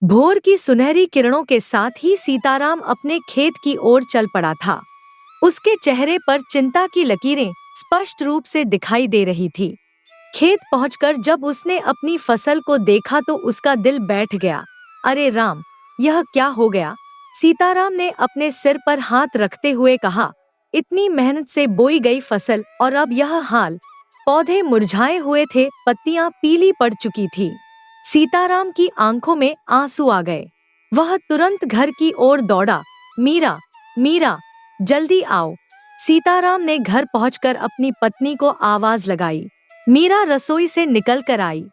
भोर की सुनहरी किरणों के साथ ही सीताराम अपने खेत की ओर चल पड़ा था। उसके चेहरे पर चिंता की लकीरें स्पष्ट रूप से दिखाई दे रही थी। खेत पहुंचकर जब उसने अपनी फसल को देखा तो उसका दिल बैठ गया। अरे राम, यह क्या हो गया? सीताराम ने अपने सिर पर हाथ रखते हुए कहा, इतनी मेहनत से बोई गई फसल और अब यह हाल। पौधे मुरझाए हुए थे, पत्तियां पीली पड़ चुकी थी। सीताराम की आंखों में आंसू आ गए। वह तुरंत घर की ओर दौड़ा। मीरा, मीरा, जल्दी आओ। सीताराम ने घर पहुंचकर अपनी पत्नी को आवाज लगाई। मीरा रसोई से निकल कर आई।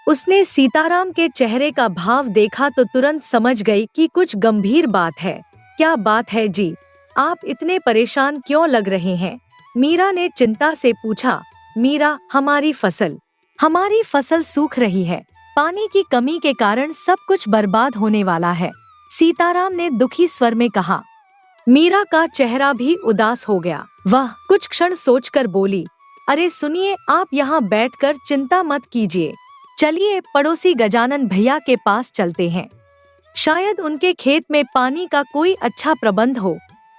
उसने सीताराम के चेहरे का भाव देखा तो तुरंत समझ गई कि कुछ गंभीर बात है। क्या बात है जी? आप इतने परेशान क्यों लग रहे हैं? मीरा ने चिंता से पूछा। मीरा, हमारी फसल सूख रही है। पानी की कमी के कारण सब कुछ बर्बाद होने वाला है, सीताराम ने दुखी स्वर में कहा। मीरा का चेहरा भी उदास हो गया। वह कुछ क्षण सोचकर बोली, अरे सुनिए, आप यहाँ बैठकर चिंता मत कीजिए। चलिए पड़ोसी गजानन भैया के पास चलते हैं। शायद उनके खेत में पानी का कोई अच्छा प्रबंध हो।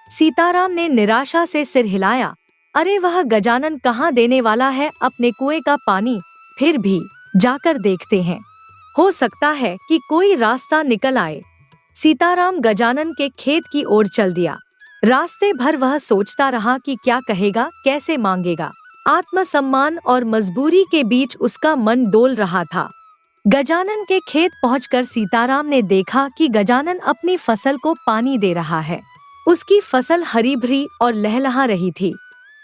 सीताराम ने निराशा से सिर हिलाया। अरे वह गजानन कहाँ देने वाला है अपने कुएं का पानी? फिर भी जाकर देखते हैं, हो सकता है कि कोई रास्ता निकल आए। सीताराम गजानन के खेत की ओर चल दिया। रास्ते भर वह सोचता रहा कि क्या कहेगा, कैसे मांगेगा। आत्मसम्मान और मजबूरी के बीच उसका मन डोल रहा था। गजानन के खेत पहुंचकर सीताराम ने देखा कि गजानन अपनी फसल को पानी दे रहा है। उसकी फसल हरी भरी और लहलहा रही थी।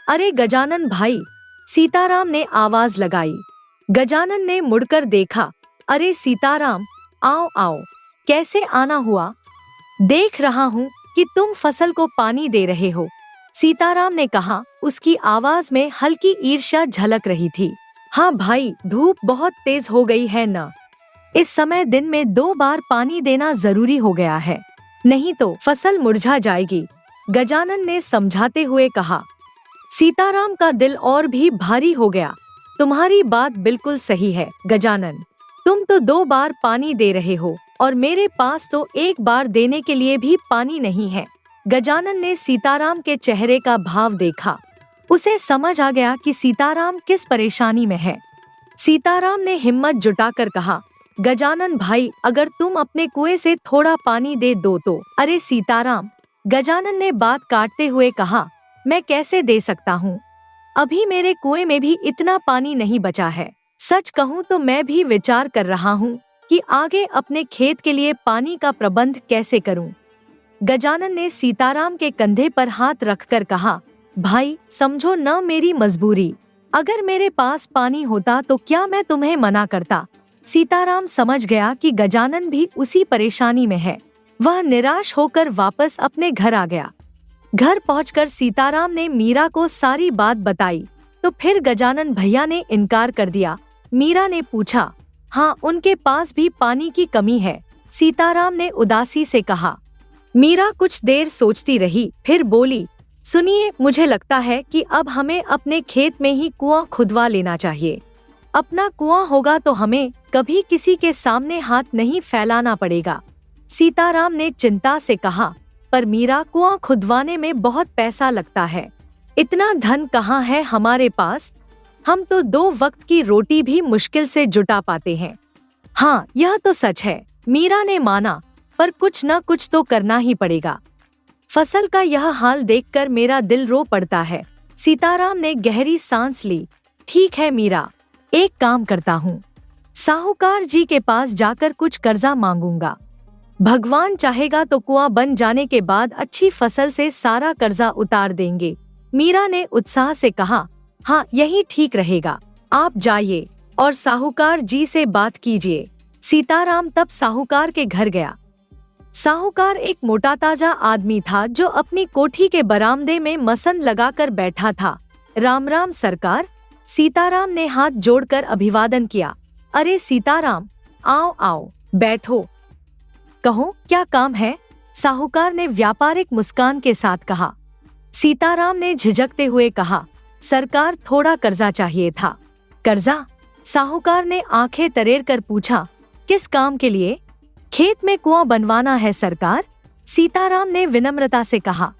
अरे गजानन भाई, सीताराम ने आवाज लगाई। गजानन ने मुड़कर देखा। अरे सीताराम, आओ आओ, कैसे आना हुआ? देख रहा हूँ कि तुम फसल को पानी दे रहे हो, सीताराम ने कहा। उसकी आवाज में हल्की ईर्ष्या झलक रही थी। हाँ भाई, धूप बहुत तेज हो गई है न। इस समय दिन में 2 बार पानी देना जरूरी हो गया है, नहीं तो फसल मुरझा जाएगी, गजानन ने समझाते हुए कहा। सीताराम का दिल और भी भारी हो गया। तुम्हारी बात बिल्कुल सही है गजानन, तुम तो 2 बार पानी दे रहे हो और मेरे पास तो 1 बार देने के लिए भी पानी नहीं है। गजानन ने सीताराम के चेहरे का भाव देखा। उसे समझ आ गया कि सीताराम किस परेशानी में है। सीताराम ने हिम्मत जुटाकर कहा, गजानन भाई, अगर तुम अपने कुएं से थोड़ा पानी दे दो तो। अरे सीताराम, गजानन ने बात काटते हुए कहा, मैं कैसे दे सकता हूँ? अभी मेरे कुएं में भी इतना पानी नहीं बचा है। सच कहूँ तो मैं भी विचार कर रहा हूँ कि आगे अपने खेत के लिए पानी का प्रबंध कैसे करूँ। गजानन ने सीताराम के कंधे पर हाथ रखकर कहा, भाई समझो न मेरी मजबूरी। अगर मेरे पास पानी होता तो क्या मैं तुम्हें मना करता? सीताराम समझ गया कि गजानन भी उसी परेशानी में है। वह निराश होकर वापस अपने घर आ गया। घर पहुंचकर सीताराम ने मीरा को सारी बात बताई तो फिर गजानन भैया ने इनकार कर दिया। मीरा ने पूछा, हाँ उनके पास भी पानी की कमी है, सीताराम ने उदासी से कहा। मीरा कुछ देर सोचती रही, फिर बोली, सुनिए, मुझे लगता है कि अब हमें अपने खेत में ही कुआं खुदवा लेना चाहिए। अपना कुआं होगा तो हमें कभी किसी के सामने हाथ नहीं फैलाना पड़ेगा, सीताराम ने चिंता से कहा। पर मीरा, कुआं खुदवाने में बहुत पैसा लगता है, इतना धन कहाँ है हमारे पास? हम तो 2 वक्त की रोटी भी मुश्किल से जुटा पाते हैं। हाँ यह तो सच है, मीरा ने माना, पर कुछ न कुछ तो करना ही पड़ेगा। फसल का यह हाल देखकर मेरा दिल रो पड़ता है, सीताराम ने गहरी सांस ली। ठीक है मीरा, एक काम करता हूँ, साहूकार जी के पास जाकर कुछ कर्जा मांगूंगा। भगवान चाहेगा तो कुआं बन जाने के बाद अच्छी फसल से सारा कर्जा उतार देंगे, मीरा ने उत्साह से कहा। हाँ यही ठीक रहेगा, आप जाइए और साहूकार जी से बात कीजिए। सीताराम तब साहूकार के घर गया। साहूकार एक मोटा ताजा आदमी था जो अपनी कोठी के बरामदे में मसंद लगाकर बैठा था। राम राम सरकार, सीताराम ने हाथ जोड़कर अभिवादन किया। अरे सीताराम, आओ आओ, बैठो। कहो क्या काम है? साहूकार ने व्यापारिक मुस्कान के साथ कहा। सीताराम ने झिझकते हुए कहा, सरकार थोड़ा कर्जा चाहिए था। कर्जा? साहूकार ने आंखें तरेर कर पूछा, किस काम के लिए? खेत में कुआं बनवाना है सरकार, सीताराम ने विनम्रता से कहा।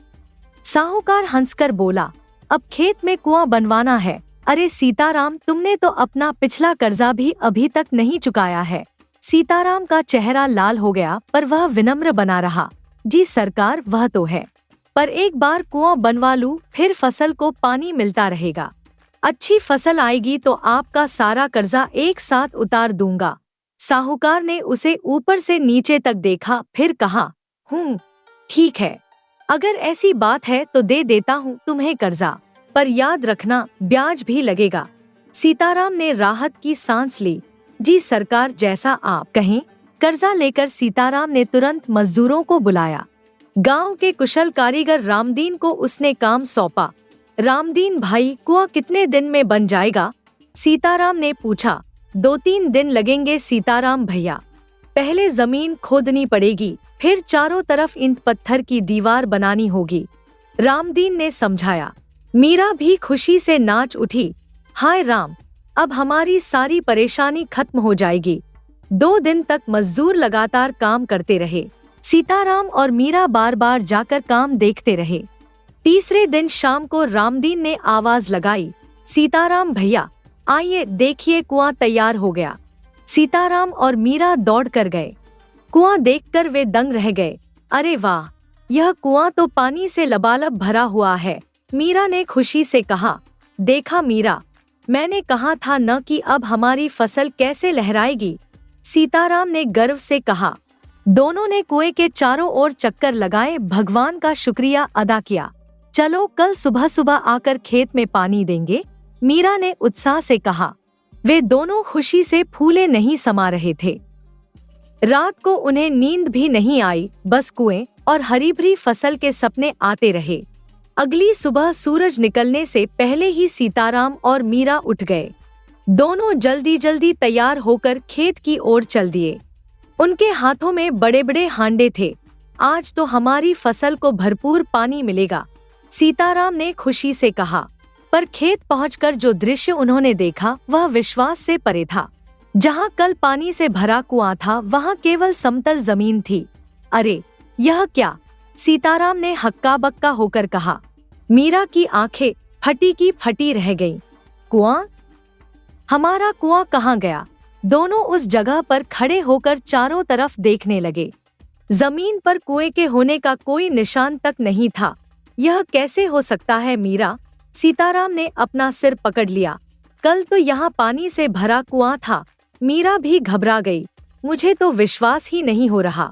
साहूकार हंसकर बोला, अब खेत में कुआं बनवाना है? अरे सीताराम, तुमने तो अपना पिछला कर्जा भी अभी तक नहीं चुकाया है। सीताराम का चेहरा लाल हो गया, पर वह विनम्र बना रहा। जी सरकार, वह तो है, पर एक बार कुआं बनवा लूं, फिर फसल को पानी मिलता रहेगा। अच्छी फसल आएगी तो आपका सारा कर्जा एक साथ उतार दूंगा। साहूकार ने उसे ऊपर से नीचे तक देखा, फिर कहा, ठीक है, अगर ऐसी बात है तो दे देता हूँ तुम्हें कर्जा, पर याद रखना ब्याज भी लगेगा। सीताराम ने राहत की सांस ली। जी सरकार, जैसा आप कहें। कर्जा लेकर सीताराम ने तुरंत मजदूरों को बुलाया। गांव के कुशल कारीगर रामदीन को उसने काम सौंपा। रामदीन भाई, कुआं कितने दिन में बन जाएगा? सीताराम ने पूछा। 2-3 दिन लगेंगे सीताराम भैया। पहले जमीन खोदनी पड़ेगी, फिर चारों तरफ ईंट पत्थर की दीवार बनानी होगी, रामदीन ने समझाया। मीरा भी खुशी से नाच उठी। हाय राम, अब हमारी सारी परेशानी खत्म हो जाएगी। 2 दिन तक मजदूर लगातार काम करते रहे। सीताराम और मीरा बार बार जाकर काम देखते रहे। तीसरे दिन शाम को रामदीन ने आवाज लगाई, सीताराम भैया आइए देखिए, कुआं तैयार हो गया। सीताराम और मीरा दौड़ कर गए। कुआं देखकर वे दंग रह गए। अरे वाह, यह कुआं तो पानी से लबालब भरा हुआ है, मीरा ने खुशी से कहा। देखा मीरा, मैंने कहा था न कि अब हमारी फसल कैसे लहराएगी, सीताराम ने गर्व से कहा। दोनों ने कुएं के चारों ओर चक्कर लगाए, भगवान का शुक्रिया अदा किया। चलो कल सुबह सुबह आकर खेत में पानी देंगे, मीरा ने उत्साह से कहा। वे दोनों खुशी से फूले नहीं समा रहे थे। रात को उन्हें नींद भी नहीं आई, बस कुएं और हरी भरी फसल के सपने आते रहे। अगली सुबह सूरज निकलने से पहले ही सीताराम और मीरा उठ गए। दोनों जल्दी जल्दी तैयार होकर खेत की ओर चल दिए। उनके हाथों में बड़े बड़े हांडे थे। आज तो हमारी फसल को भरपूर पानी मिलेगा, सीताराम ने खुशी से कहा। पर खेत पहुंचकर जो दृश्य उन्होंने देखा वह विश्वास से परे था। जहां कल पानी से भरा कुआं था, वहां केवल समतल जमीन थी। अरे यह क्या? सीताराम ने हक्का बक्का होकर कहा। मीरा की आंखें फटी की फटी रह गईं। कुआं? हमारा कुआं कहाँ गया? दोनों उस जगह पर खड़े होकर चारों तरफ देखने लगे। जमीन पर कुएं के होने का कोई निशान तक नहीं था। यह कैसे हो सकता है मीरा? सीताराम ने अपना सिर पकड़ लिया। कल तो यहाँ पानी से भरा कुआं था। मीरा भी घबरा गई। मुझे तो विश्वास ही नहीं हो रहा,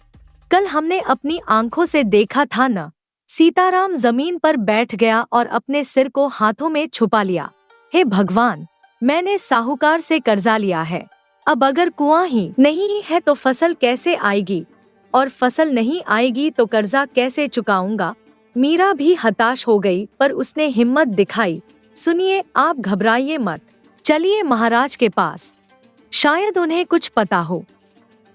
कल हमने अपनी आंखों से देखा था न। सीताराम जमीन पर बैठ गया और अपने सिर को हाथों में छुपा लिया। हे भगवान, मैंने साहूकार से कर्जा लिया है, अब अगर कुआं ही नहीं है तो फसल कैसे आएगी, और फसल नहीं आएगी तो कर्जा कैसे चुकाऊंगा। मीरा भी हताश हो गई, पर उसने हिम्मत दिखाई। सुनिए, आप घबराइए मत, चलिए महाराज के पास, शायद उन्हें कुछ पता हो।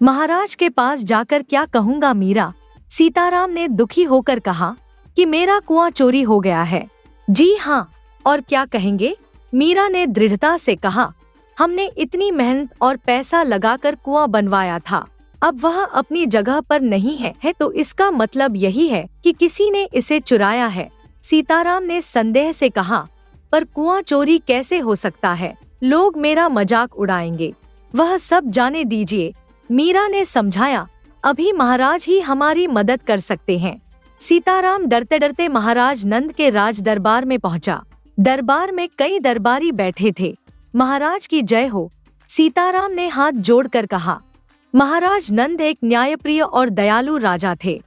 महाराज के पास जाकर क्या कहूँगा मीरा? सीताराम ने दुखी होकर कहा कि मेरा कुआं चोरी हो गया है। जी हाँ, और क्या कहेंगे? मीरा ने दृढ़ता से कहा। हमने इतनी मेहनत और पैसा लगाकर कुआं बनवाया था, अब वह अपनी जगह पर नहीं है तो इसका मतलब यही है कि किसी ने इसे चुराया है। सीताराम ने संदेह से कहा। पर कुआं चोरी कैसे हो सकता है? लोग मेरा मजाक उड़ाएंगे। वह सब जाने दीजिए, मीरा ने समझाया। अभी महाराज ही हमारी मदद कर सकते हैं। सीताराम डरते डरते महाराज नंद के राज दरबार में पहुंचा। दरबार में कई दरबारी बैठे थे। महाराज की जय हो, सीताराम ने हाथ जोड़कर कहा। महाराज नंद एक न्यायप्रिय और दयालु राजा थे।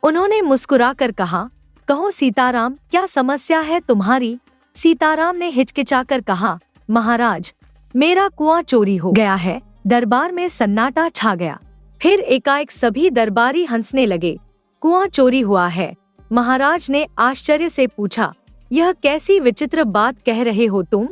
उन्होंने मुस्कुराकर कहा, कहो सीताराम, क्या समस्या है तुम्हारी? सीताराम ने हिचकिचाकर कहा, महाराज, मेरा कुआं चोरी हो गया है। दरबार में सन्नाटा छा गया। फिर एकाएक सभी दरबारी हंसने लगे। कुआं चोरी हुआ है? महाराज ने आश्चर्य से पूछा। यह कैसी विचित्र बात कह रहे हो तुम?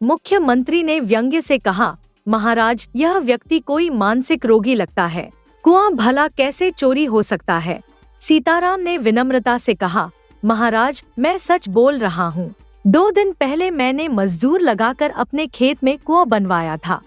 मुख्यमंत्री ने व्यंग्य से कहा। महाराज, यह व्यक्ति कोई मानसिक रोगी लगता है। कुआं भला कैसे चोरी हो सकता है? सीताराम ने विनम्रता से कहा। महाराज, मैं सच बोल रहा हूँ। 2 दिन पहले मैंने मजदूर लगाकर अपने खेत में कुआं बनवाया था।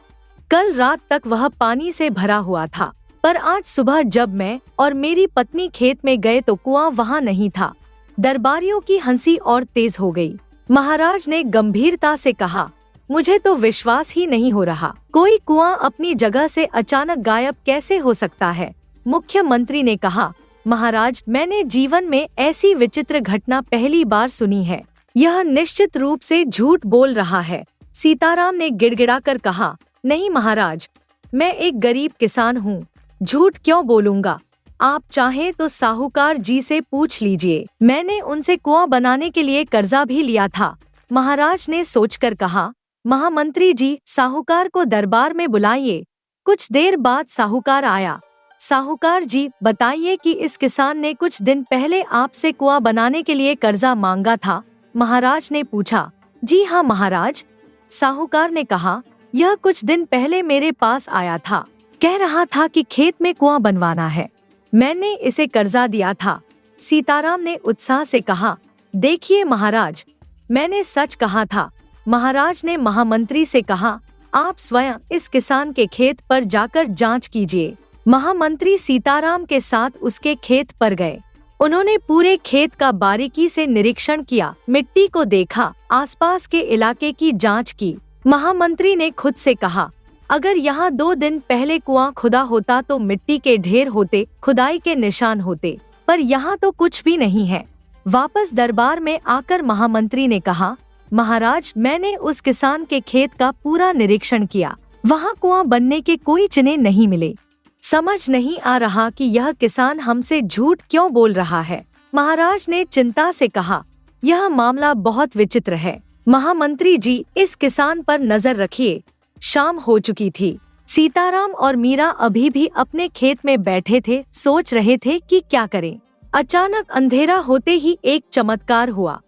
कल रात तक वह पानी से भरा हुआ था, पर आज सुबह जब मैं और मेरी पत्नी खेत में गए तो कुआं वहां नहीं था। दरबारियों की हंसी और तेज हो गई। महाराज ने गंभीरता से कहा, मुझे तो विश्वास ही नहीं हो रहा, कोई कुआं अपनी जगह से अचानक गायब कैसे हो सकता है। मुख्यमंत्री ने कहा, महाराज, मैंने जीवन में ऐसी विचित्र घटना पहली बार सुनी है। यह निश्चित रूप से झूठ बोल रहा है। सीताराम ने गिड़गिड़ाकर कहा, नहीं महाराज, मैं एक गरीब किसान हूँ, झूठ क्यों बोलूँगा। आप चाहें तो साहूकार जी से पूछ लीजिए, मैंने उनसे कुआं बनाने के लिए कर्जा भी लिया था। महाराज ने सोचकर कहा, महामंत्री जी, साहूकार को दरबार में बुलाइए। कुछ देर बाद साहूकार आया। साहूकार जी, बताइए कि इस किसान ने कुछ दिन पहले आपसे कुआं बनाने के लिए कर्जा मांगा था। महाराज ने पूछा। जी हाँ महाराज, साहूकार ने कहा, यह कुछ दिन पहले मेरे पास आया था, कह रहा था कि खेत में कुआं बनवाना है। मैंने इसे कर्जा दिया था। सीताराम ने उत्साह से कहा, देखिए महाराज, मैंने सच कहा था। महाराज ने महामंत्री से कहा, आप स्वयं इस किसान के खेत पर जाकर जांच कीजिए। महामंत्री सीताराम के साथ उसके खेत पर गए। उन्होंने पूरे खेत का बारीकी से निरीक्षण किया, मिट्टी को देखा, आसपास के इलाके की जांच की। महामंत्री ने खुद से कहा, अगर यहाँ 2 दिन पहले कुआं खुदा होता तो मिट्टी के ढेर होते, खुदाई के निशान होते, पर यहाँ तो कुछ भी नहीं है। वापस दरबार में आकर महामंत्री ने कहा, महाराज, मैंने उस किसान के खेत का पूरा निरीक्षण किया, वहाँ कुआं बनने के कोई चिन्ह नहीं मिले। समझ नहीं आ रहा कि यह किसान हमसे झूठ क्यों बोल रहा है। महाराज ने चिंता से कहा, यह मामला बहुत विचित्र है। महामंत्री जी, इस किसान पर नजर रखिए। शाम हो चुकी थी। सीताराम और मीरा अभी भी अपने खेत में बैठे थे, सोच रहे थे कि क्या करें। अचानक अंधेरा होते ही एक चमत्कार हुआ।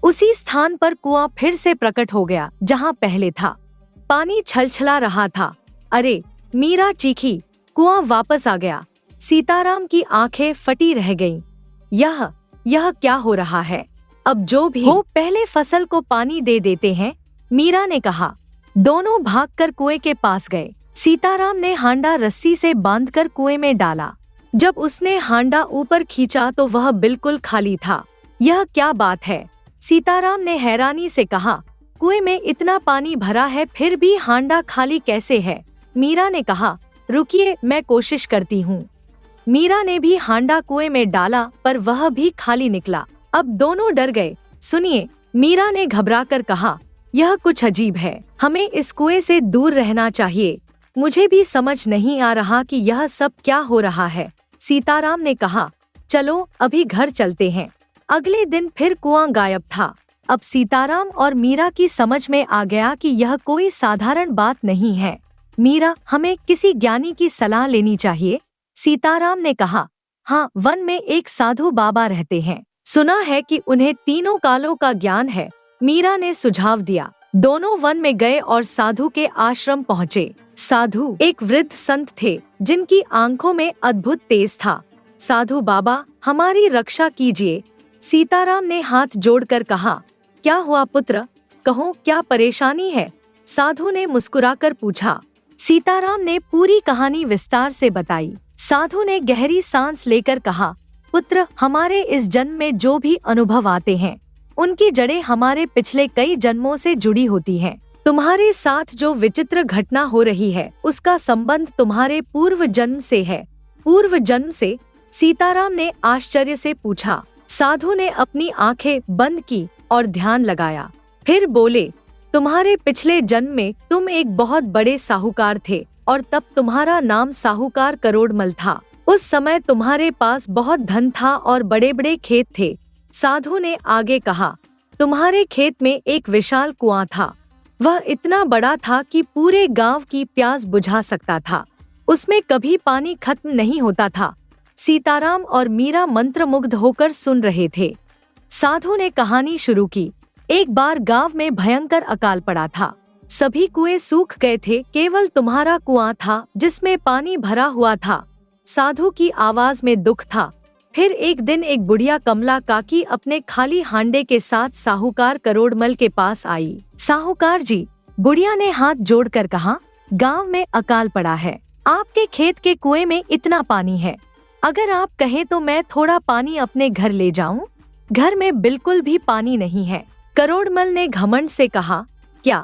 उसी स्थान पर कुआं फिर से प्रकट हो गया जहां पहले था। पानी छलछला रहा था। अरे, मीरा चीखी, कुआं वापस आ गया। सीताराम की आंखें फटी रह गईं। यह क्या हो रहा है? अब जो भी हो, पहले फसल को पानी दे देते हैं, मीरा ने कहा। दोनों भागकर कुएं के पास गए। सीताराम ने हांडा रस्सी से बांधकर कुएं में डाला। जब उसने हांडा ऊपर खींचा तो वह बिल्कुल खाली था। यह क्या बात है? सीताराम ने हैरानी से कहा। कुएं में इतना पानी भरा है, फिर भी हांडा खाली कैसे है? मीरा ने कहा, रुकिए, मैं कोशिश करती हूँ। मीरा ने भी हांडा कुएं में डाला, पर वह भी खाली निकला। अब दोनों डर गए। सुनिए, मीरा ने घबराकर कहा, यह कुछ अजीब है, हमें इस कुएं से दूर रहना चाहिए। मुझे भी समझ नहीं आ रहा कि यह सब क्या हो रहा है। सीताराम ने कहा, चलो अभी घर चलते हैं। अगले दिन फिर कुआं गायब था। अब सीताराम और मीरा की समझ में आ गया कि यह कोई साधारण बात नहीं है। मीरा, हमें किसी ज्ञानी की सलाह लेनी चाहिए। सीताराम ने कहा, हाँ, वन में एक साधु बाबा रहते हैं, सुना है कि उन्हें तीनों कालों का ज्ञान है। मीरा ने सुझाव दिया। दोनों वन में गए और साधु के आश्रम पहुँचे। साधु एक वृद्ध संत थे, जिनकी आंखों में अद्भुत तेज था। साधु बाबा, हमारी रक्षा कीजिए। सीताराम ने हाथ जोड़कर कहा, क्या हुआ पुत्र, कहो, क्या परेशानी है? साधु ने मुस्कुराकर पूछा। सीताराम ने पूरी कहानी विस्तार से बताई। साधु ने गहरी सांस लेकर कहा, पुत्र, हमारे इस जन्म में जो भी अनुभव आते हैं, उनकी जड़ें हमारे पिछले कई जन्मों से जुड़ी होती हैं। तुम्हारे साथ जो विचित्र घटना हो रही है, उसका संबंध तुम्हारे पूर्व जन्म से है। पूर्व जन्म से? सीताराम ने आश्चर्य से पूछा। साधु ने अपनी आंखें बंद की और ध्यान लगाया। फिर बोले, तुम्हारे पिछले जन्म में तुम एक बहुत बड़े साहूकार थे और तब तुम्हारा नाम साहूकार करोड़मल था। उस समय तुम्हारे पास बहुत धन था और बड़े बड़े खेत थे। साधु ने आगे कहा, तुम्हारे खेत में एक विशाल कुआं था। वह इतना बड़ा था कि पूरे गांव की प्यास बुझा सकता था। उसमें कभी पानी खत्म नहीं होता था। सीताराम और मीरा मंत्रमुग्ध होकर सुन रहे थे। साधु ने कहानी शुरू की। एक बार गांव में भयंकर अकाल पड़ा था। सभी कुएं सूख गए थे, केवल तुम्हारा कुआं था जिसमें पानी भरा हुआ था। साधु की आवाज में दुख था। फिर एक दिन एक बुढ़िया कमला काकी अपने खाली हांडे के साथ साहूकार करोड़मल के पास आई। साहूकार जी, बुढ़िया ने हाथ जोड़कर कहा, गांव में अकाल पड़ा है, आपके खेत के कुएं में इतना पानी है, अगर आप कहें तो मैं थोड़ा पानी अपने घर ले जाऊं? घर में बिल्कुल भी पानी नहीं है। करोड़मल ने घमंड से कहा, क्या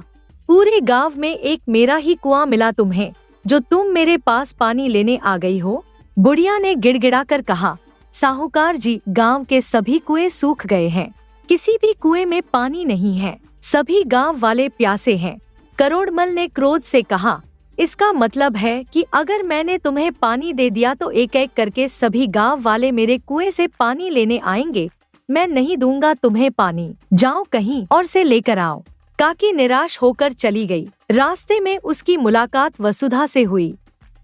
पूरे गांव में एक मेरा ही कुआं मिला तुम्हें, जो तुम मेरे पास पानी लेने आ गई हो? बुढ़िया ने गिड़गिड़ाकर कहा, साहूकार जी, गांव के सभी कुएं सूख गए हैं, किसी भी कुएं में पानी नहीं है, सभी गांव वाले प्यासे हैं। करोड़मल ने क्रोध से कहा, इसका मतलब है कि अगर मैंने तुम्हें पानी दे दिया तो एक एक करके सभी गांव वाले मेरे कुएं से पानी लेने आएंगे। मैं नहीं दूंगा तुम्हें पानी, जाओ कहीं और से लेकर आओ। काकी निराश होकर चली गई। रास्ते में उसकी मुलाकात वसुधा से हुई।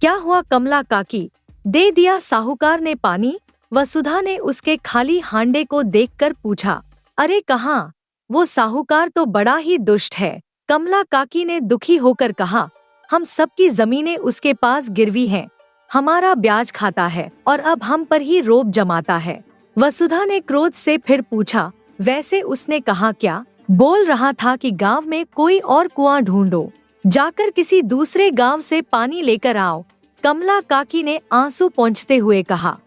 क्या हुआ कमला काकी, दे दिया साहूकार ने पानी? वसुधा ने उसके खाली हांडे को देखकर पूछा। अरे कहाँ, वो साहूकार तो बड़ा ही दुष्ट है। कमला काकी ने दुखी होकर कहा, हम सबकी जमीनें उसके पास गिरवी हैं, हमारा ब्याज खाता है और अब हम पर ही रोब जमाता है। वसुधा ने क्रोध से फिर पूछा, वैसे उसने कहा क्या? बोल रहा था कि गांव में कोई और कुआं ढूंढो, जाकर किसी दूसरे गांव से पानी लेकर आओ। कमला काकी ने आंसू पोंछते हुए कहा।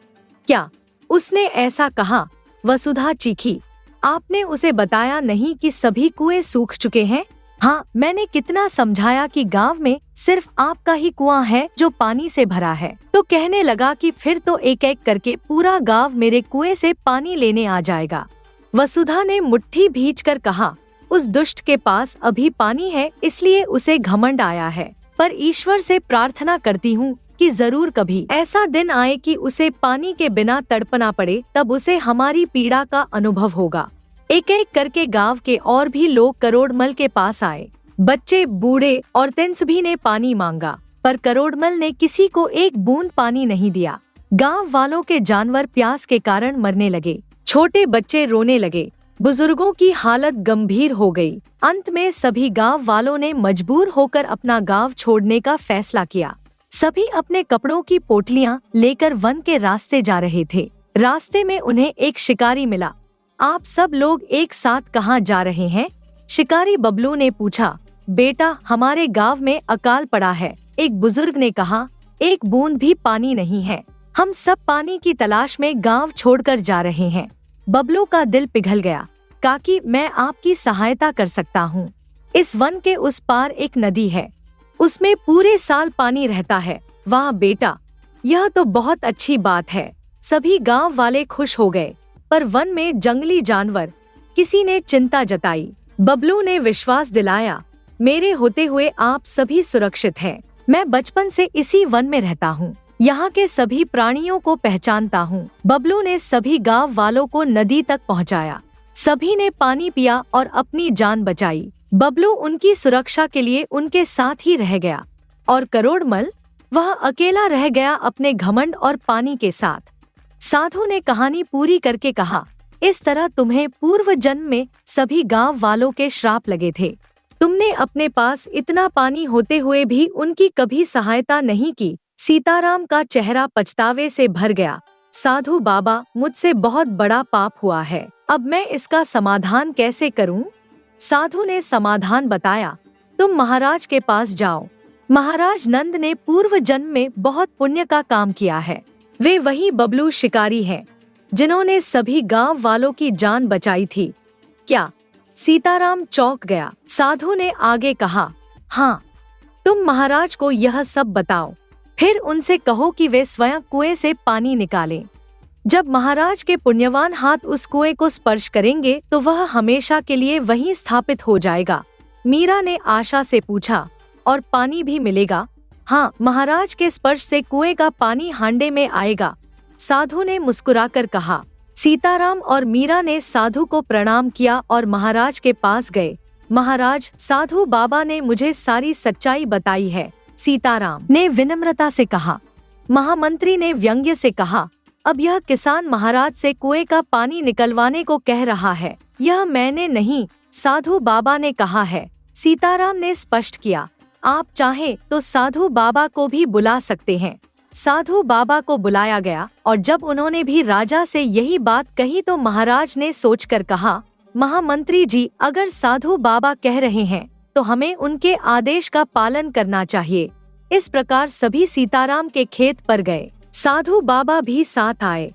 क्या उसने ऐसा कहा? वसुधा चीखी। आपने उसे बताया नहीं कि सभी कुएं सूख चुके हैं? हाँ, मैंने कितना समझाया कि गांव में सिर्फ आपका ही कुआं है जो पानी से भरा है, तो कहने लगा कि फिर तो एक एक करके पूरा गांव मेरे कुएं से पानी लेने आ जाएगा। वसुधा ने मुट्ठी भींचकर कहा, उस दुष्ट के पास अभी पानी है इसलिए उसे घमंड आया है, पर ईश्वर से प्रार्थना करती हूँ कि जरूर कभी ऐसा दिन आए कि उसे पानी के बिना तड़पना पड़े, तब उसे हमारी पीड़ा का अनुभव होगा। एक एक करके गांव के और भी लोग करोड़मल के पास आए। बच्चे, बूढ़े और सभी ने पानी मांगा, पर करोड़मल ने किसी को एक बूंद पानी नहीं दिया। गांव वालों के जानवर प्यास के कारण मरने लगे, छोटे बच्चे रोने लगे, बुजुर्गों की हालत गंभीर हो गई। अंत में सभी गांव वालों ने मजबूर होकर अपना गांव छोड़ने का फैसला किया। सभी अपने कपड़ों की पोटलियां लेकर वन के रास्ते जा रहे थे। रास्ते में उन्हें एक शिकारी मिला। आप सब लोग एक साथ कहाँ जा रहे हैं? शिकारी बबलू ने पूछा। बेटा, हमारे गांव में अकाल पड़ा है, एक बुजुर्ग ने कहा, एक बूंद भी पानी नहीं है, हम सब पानी की तलाश में गांव छोड़कर जा रहे हैं। बबलू का दिल पिघल गया। काकी, मैं आपकी सहायता कर सकता हूँ। इस वन के उस पार एक नदी है, उसमें पूरे साल पानी रहता है। वाह बेटा, यह तो बहुत अच्छी बात है। सभी गांव वाले खुश हो गए, पर वन में जंगली जानवर, किसी ने चिंता जताई। बबलू ने विश्वास दिलाया, मेरे होते हुए आप सभी सुरक्षित हैं। मैं बचपन से इसी वन में रहता हूँ, यहाँ के सभी प्राणियों को पहचानता हूँ। बबलू ने सभी गांव वालों को नदी तक पहुँचाया। सभी ने पानी पिया और अपनी जान बचाई। बबलू उनकी सुरक्षा के लिए उनके साथ ही रह गया और करोड़मल, वह अकेला रह गया अपने घमंड और पानी के साथ। साधु ने कहानी पूरी करके कहा, इस तरह तुम्हें पूर्व जन्म में सभी गांव वालों के श्राप लगे थे। तुमने अपने पास इतना पानी होते हुए भी उनकी कभी सहायता नहीं की। सीताराम का चेहरा पछतावे से भर गया। साधु बाबा, मुझसे बहुत बड़ा पाप हुआ है, अब मैं इसका समाधान कैसे करूं? साधु ने समाधान बताया, तुम महाराज के पास जाओ। महाराज नंद ने पूर्व जन्म में बहुत पुण्य का काम किया है। वे वही बबलू शिकारी हैं, जिन्होंने सभी गांव वालों की जान बचाई थी। क्या? सीताराम चौंक गया। साधु ने आगे कहा, हाँ, तुम महाराज को यह सब बताओ, फिर उनसे कहो कि वे स्वयं कुएं से पानी निकालें। जब महाराज के पुण्यवान हाथ उस कुएं को स्पर्श करेंगे तो वह हमेशा के लिए वहीं स्थापित हो जाएगा। मीरा ने आशा से पूछा, और पानी भी मिलेगा? हाँ, महाराज के स्पर्श से कुएं का पानी हांडे में आएगा, साधु ने मुस्कुराकर कहा। सीताराम और मीरा ने साधु को प्रणाम किया और महाराज के पास गए। महाराज, साधु बाबा ने मुझे सारी सच्चाई बताई है, सीताराम ने विनम्रता से कहा। महामंत्री ने व्यंग्य से कहा, अब यह किसान महाराज से कुएं का पानी निकलवाने को कह रहा है। यह मैंने नहीं, साधु बाबा ने कहा है, सीताराम ने स्पष्ट किया। आप चाहें तो साधु बाबा को भी बुला सकते हैं। साधु बाबा को बुलाया गया और जब उन्होंने भी राजा से यही बात कही तो महाराज ने सोचकर कहा, महामंत्री जी, अगर साधु बाबा कह रहे हैं तो हमें उनके आदेश का पालन करना चाहिए। इस प्रकार सभी सीताराम के खेत पर गए। साधु बाबा भी साथ आए।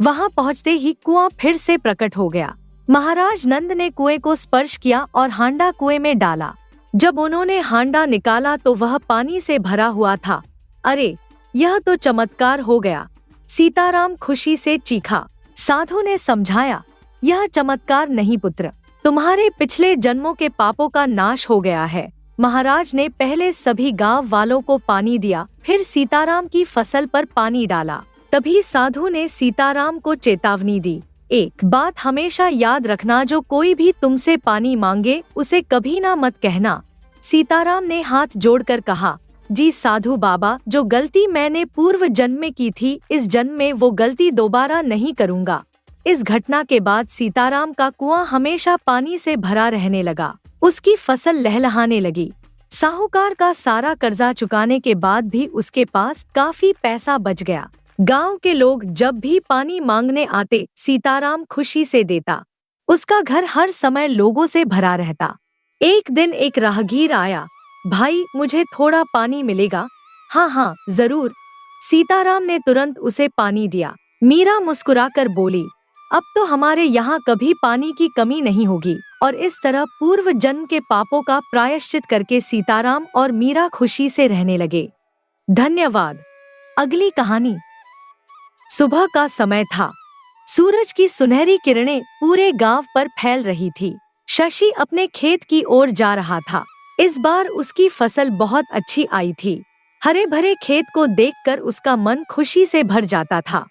वहां पहुंचते ही कुआं फिर से प्रकट हो गया। महाराज नंद ने कुएं को स्पर्श किया और हांडा कुएं में डाला। जब उन्होंने हांडा निकाला तो वह पानी से भरा हुआ था। अरे, यह तो चमत्कार हो गया! सीताराम खुशी से चीखा। साधु ने समझाया, यह चमत्कार नहीं पुत्र, तुम्हारे पिछले जन्मों के पापों का नाश हो गया है। महाराज ने पहले सभी गांव वालों को पानी दिया, फिर सीताराम की फसल पर पानी डाला। तभी साधु ने सीताराम को चेतावनी दी, एक बात हमेशा याद रखना, जो कोई भी तुमसे पानी मांगे उसे कभी ना मत कहना। सीताराम ने हाथ जोड़कर कहा, जी साधु बाबा, जो गलती मैंने पूर्व जन्म में की थी, इस जन्म में वो गलती दोबारा नहीं करूँगा। इस घटना के बाद सीताराम का कुआं हमेशा पानी से भरा रहने लगा। उसकी फसल लहलहाने लगी। साहूकार का सारा कर्जा चुकाने के बाद भी उसके पास काफी पैसा बच गया। गांव के लोग जब भी पानी मांगने आते, सीताराम खुशी से देता। उसका घर हर समय लोगों से भरा रहता। एक दिन एक राहगीर आया, भाई मुझे थोड़ा पानी मिलेगा? हाँ हाँ जरूर। सीताराम ने तुरंत उसे पानी दिया। मीरा मुस्कुराकर बोली, अब तो हमारे यहाँ कभी पानी की कमी नहीं होगी। और इस तरह पूर्व जन्म के पापों का प्रायश्चित करके सीताराम और मीरा खुशी से रहने लगे। धन्यवाद। अगली कहानी। सुबह का समय था। सूरज की सुनहरी किरणें पूरे गांव पर फैल रही थी। शशि अपने खेत की ओर जा रहा था। इस बार उसकी फसल बहुत अच्छी आई थी। हरे भरे खेत को देखकर उसका मन खुशी से भर जाता था।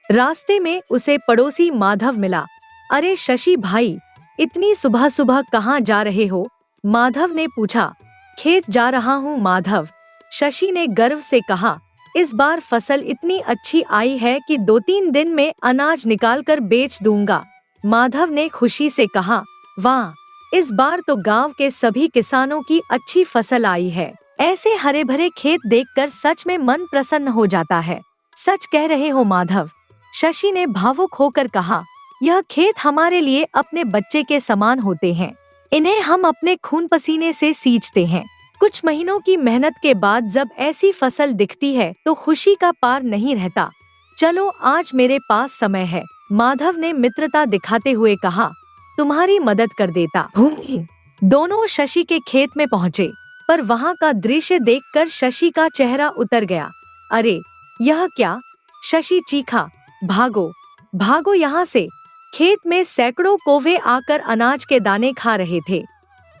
रास्ते में उसे पड़ोसी माधव मिला। अरे शशि भाई, इतनी सुबह सुबह कहाँ जा रहे हो? माधव ने पूछा। खेत जा रहा हूँ माधव, शशि ने गर्व से कहा। इस बार फसल इतनी अच्छी आई है कि 2-3 दिन में अनाज निकालकर बेच दूंगा। माधव ने खुशी से कहा। वाह, इस बार तो गांव के सभी किसानों की अच्छी फसल आई है। ऐसे हरे भरे खेत देखकर सच में मन प्रसन्न हो जाता है। सच कह रहे हो माधव, शशि ने भावुक होकर कहा। यह खेत हमारे लिए अपने बच्चे के समान होते हैं। इन्हें हम अपने खून पसीने से सींचते हैं। कुछ महीनों की मेहनत के बाद जब ऐसी फसल दिखती है तो खुशी का पार नहीं रहता। चलो आज मेरे पास समय है, माधव ने मित्रता दिखाते हुए कहा। तुम्हारी मदद कर देता हूँ। दोनों शशि के खेत में पहुँचे, पर वहाँ का दृश्य देखकर शशि का चेहरा उतर गया। अरे यह क्या? शशि चीखा। भागो भागो यहाँ से। खेत में सैकड़ों कौवे आकर अनाज के दाने खा रहे थे।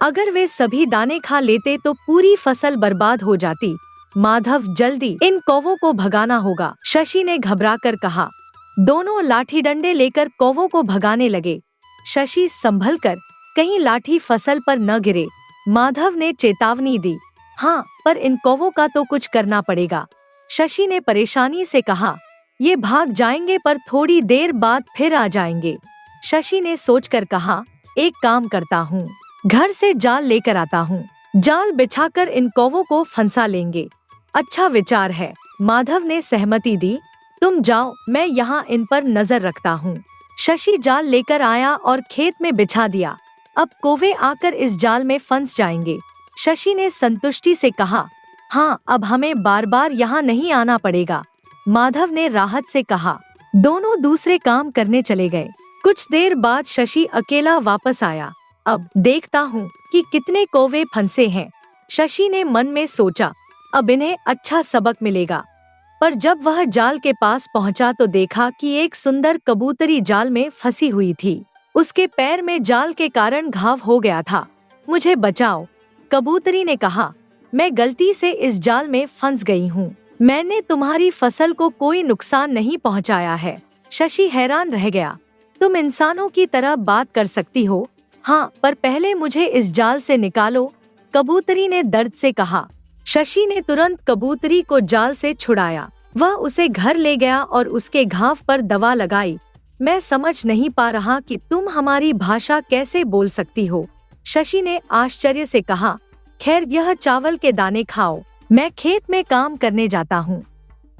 अगर वे सभी दाने खा लेते तो पूरी फसल बर्बाद हो जाती। माधव, जल्दी इन कौवों को भगाना होगा, शशि ने घबराकर कहा। दोनों लाठी डंडे लेकर कौवों को भगाने लगे। शशि संभलकर, कहीं लाठी फसल पर न गिरे। माधव ने चेतावनी दी। हाँ, पर इन कौवों का तो कुछ करना पड़ेगा, शशि ने परेशानी से कहा। ये भाग जाएंगे पर थोड़ी देर बाद फिर आ जाएंगे। शशि ने सोचकर कहा, एक काम करता हूँ, घर से जाल लेकर आता हूँ। जाल बिछाकर इन कौवों को फंसा लेंगे। अच्छा विचार है, माधव ने सहमति दी। तुम जाओ, मैं यहाँ इन पर नजर रखता हूँ। शशि जाल लेकर आया और खेत में बिछा दिया। अब कौवे आकर इस जाल में फंस जाएंगे। शशि ने संतुष्टि से कहा। हाँ, अब हमें बार बार यहाँ नहीं आना पड़ेगा, माधव ने राहत से कहा। दोनों दूसरे काम करने चले गए। कुछ देर बाद शशि अकेला वापस आया। अब देखता हूँ कि कितने कौवे फंसे हैं, शशि ने मन में सोचा। अब इन्हें अच्छा सबक मिलेगा। पर जब वह जाल के पास पहुँचा तो देखा कि एक सुंदर कबूतरी जाल में फंसी हुई थी। उसके पैर में जाल के कारण घाव हो गया था। मुझे बचाओ, कबूतरी ने कहा। मैं गलती से इस जाल में फंस गई हूँ। मैंने तुम्हारी फसल को कोई नुकसान नहीं पहुँचाया है। शशि हैरान रह गया। तुम इंसानों की तरह बात कर सकती हो। हाँ, पर पहले मुझे इस जाल से निकालो, कबूतरी ने दर्द से कहा। शशि ने तुरंत कबूतरी को जाल से छुड़ाया। वह उसे घर ले गया और उसके घाव पर दवा लगाई। मैं समझ नहीं पा रहा कि तुम हमारी भाषा कैसे बोल सकती हो, शशि ने आश्चर्य से कहा। खैर, यह चावल के दाने खाओ, मैं खेत में काम करने जाता हूँ,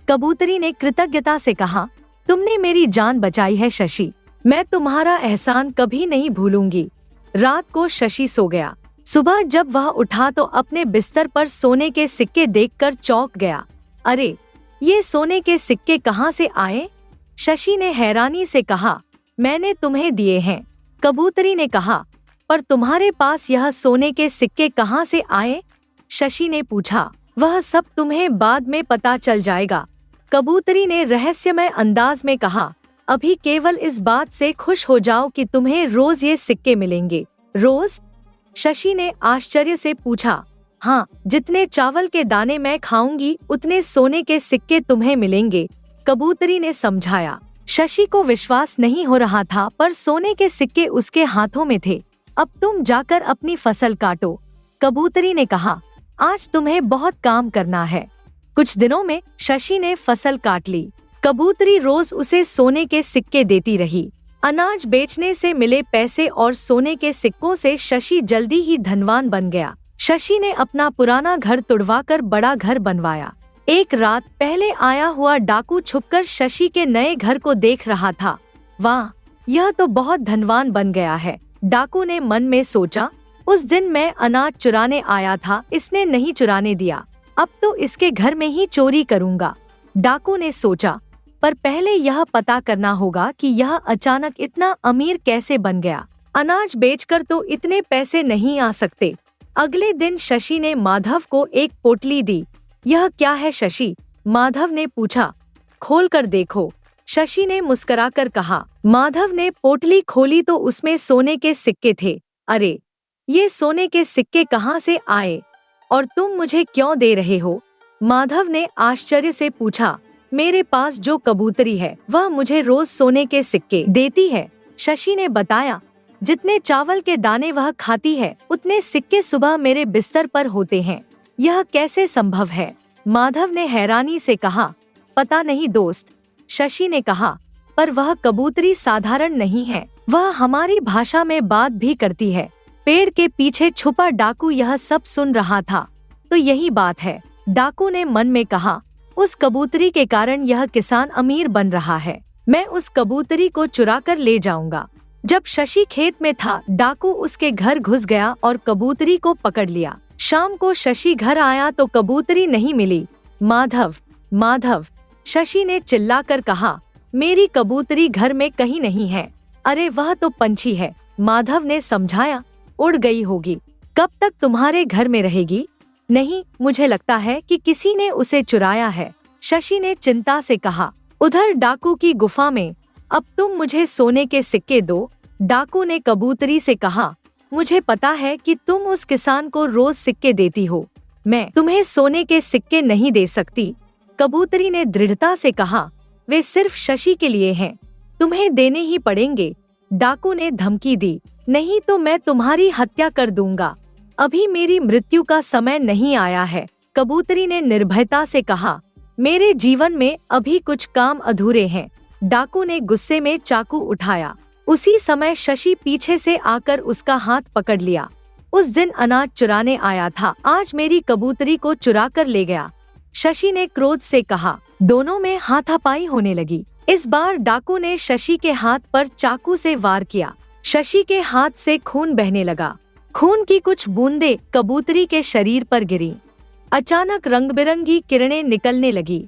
कबूतरी ने कृतज्ञता से कहा। तुमने मेरी जान बचाई है शशि, मैं तुम्हारा एहसान कभी नहीं भूलूंगी। रात को शशि सो गया। सुबह जब वह उठा तो अपने बिस्तर पर सोने के सिक्के देखकर चौंक गया। अरे, ये सोने के सिक्के कहाँ से आए? शशि ने हैरानी से कहा। मैंने तुम्हें दिए हैं। कबूतरी ने कहा। पर तुम्हारे पास यह सोने के सिक्के कहाँ से आए? शशि ने पूछा। वह सब तुम्हें बाद में पता चल जाएगा, कबूतरी ने रहस्यमय अंदाज में कहा। अभी केवल इस बात से खुश हो जाओ कि तुम्हें रोज ये सिक्के मिलेंगे। रोज? शशि ने आश्चर्य से पूछा। हाँ, जितने चावल के दाने मैं खाऊंगी उतने सोने के सिक्के तुम्हें मिलेंगे, कबूतरी ने समझाया। शशि को विश्वास नहीं हो रहा था, पर सोने के सिक्के उसके हाथों में थे। अब तुम जाकर अपनी फसल काटो, कबूतरी ने कहा। आज तुम्हें बहुत काम करना है। कुछ दिनों में शशि ने फसल काट ली। कबूतरी रोज उसे सोने के सिक्के देती रही। अनाज बेचने से मिले पैसे और सोने के सिक्कों से शशि जल्दी ही धनवान बन गया। शशि ने अपना पुराना घर तुड़वाकर बड़ा घर बनवाया। एक रात पहले आया हुआ डाकू छुपकर शशि के नए घर को देख रहा था। वाह, यह तो बहुत धनवान बन गया है, डाकू ने मन में सोचा। उस दिन मैं अनाज चुराने आया था, इसने नहीं चुराने दिया। अब तो इसके घर में ही चोरी करूंगा, डाकू ने सोचा। पर पहले यह पता करना होगा कि यह अचानक इतना अमीर कैसे बन गया। अनाज बेचकर तो इतने पैसे नहीं आ सकते। अगले दिन शशि ने माधव को एक पोटली दी। यह क्या है शशि? माधव ने पूछा। खोल कर देखो, शशि ने मुस्कुराकर कहा। माधव ने पोटली खोली तो उसमें सोने के सिक्के थे। अरे, ये सोने के सिक्के कहाँ से आए और तुम मुझे क्यों दे रहे हो? माधव ने आश्चर्य से पूछा। मेरे पास जो कबूतरी है वह मुझे रोज सोने के सिक्के देती है, शशि ने बताया। जितने चावल के दाने वह खाती है उतने सिक्के सुबह मेरे बिस्तर पर होते हैं। यह कैसे संभव है? माधव ने हैरानी से कहा। पता नहीं दोस्त, शशि ने कहा। पर वह कबूतरी साधारण नहीं है, वह हमारी भाषा में बात भी करती है। पेड़ के पीछे छुपा डाकू यह सब सुन रहा था। तो यही बात है, डाकू ने मन में कहा। उस कबूतरी के कारण यह किसान अमीर बन रहा है। मैं उस कबूतरी को चुरा कर ले जाऊंगा। जब शशि खेत में था, डाकू उसके घर घुस गया और कबूतरी को पकड़ लिया। शाम को शशि घर आया तो कबूतरी नहीं मिली। माधव, माधव, शशि ने चिल्लाकर कहा। मेरी कबूतरी घर में कहीं नहीं है। अरे, वह तो पंछी है, माधव ने समझाया। उड़ गई होगी। कब तक तुम्हारे घर में रहेगी? नहीं, मुझे लगता है कि किसी ने उसे चुराया है, शशि ने चिंता से कहा। उधर डाकू की गुफा में। अब तुम मुझे सोने के सिक्के दो, डाकू ने कबूतरी से कहा। मुझे पता है कि तुम उस किसान को रोज सिक्के देती हो, मैं तुम्हें सोने के सिक्के नहीं दे सकती, कबूतरी ने दृढ़ता से कहा। वे सिर्फ शशि के लिए हैं, तुम्हें देने ही पड़ेंगे, डाकू ने धमकी दी। नहीं तो मैं तुम्हारी हत्या कर दूंगा। अभी मेरी मृत्यु का समय नहीं आया है, कबूतरी ने निर्भयता से कहा। मेरे जीवन में अभी कुछ काम अधूरे हैं, डाकू ने गुस्से में चाकू उठाया। उसी समय शशि पीछे से आकर उसका हाथ पकड़ लिया। उस दिन अनाज चुराने आया था, आज मेरी कबूतरी को चुरा कर ले गया, शशि ने क्रोध से कहा। दोनों में हाथापाई होने लगी। इस बार डाकू ने शशि के हाथ पर चाकू से वार किया। शशि के हाथ से खून बहने लगा। खून की कुछ बूंदें कबूतरी के शरीर पर गिरी। अचानक रंग बिरंगी किरणें निकलने लगी।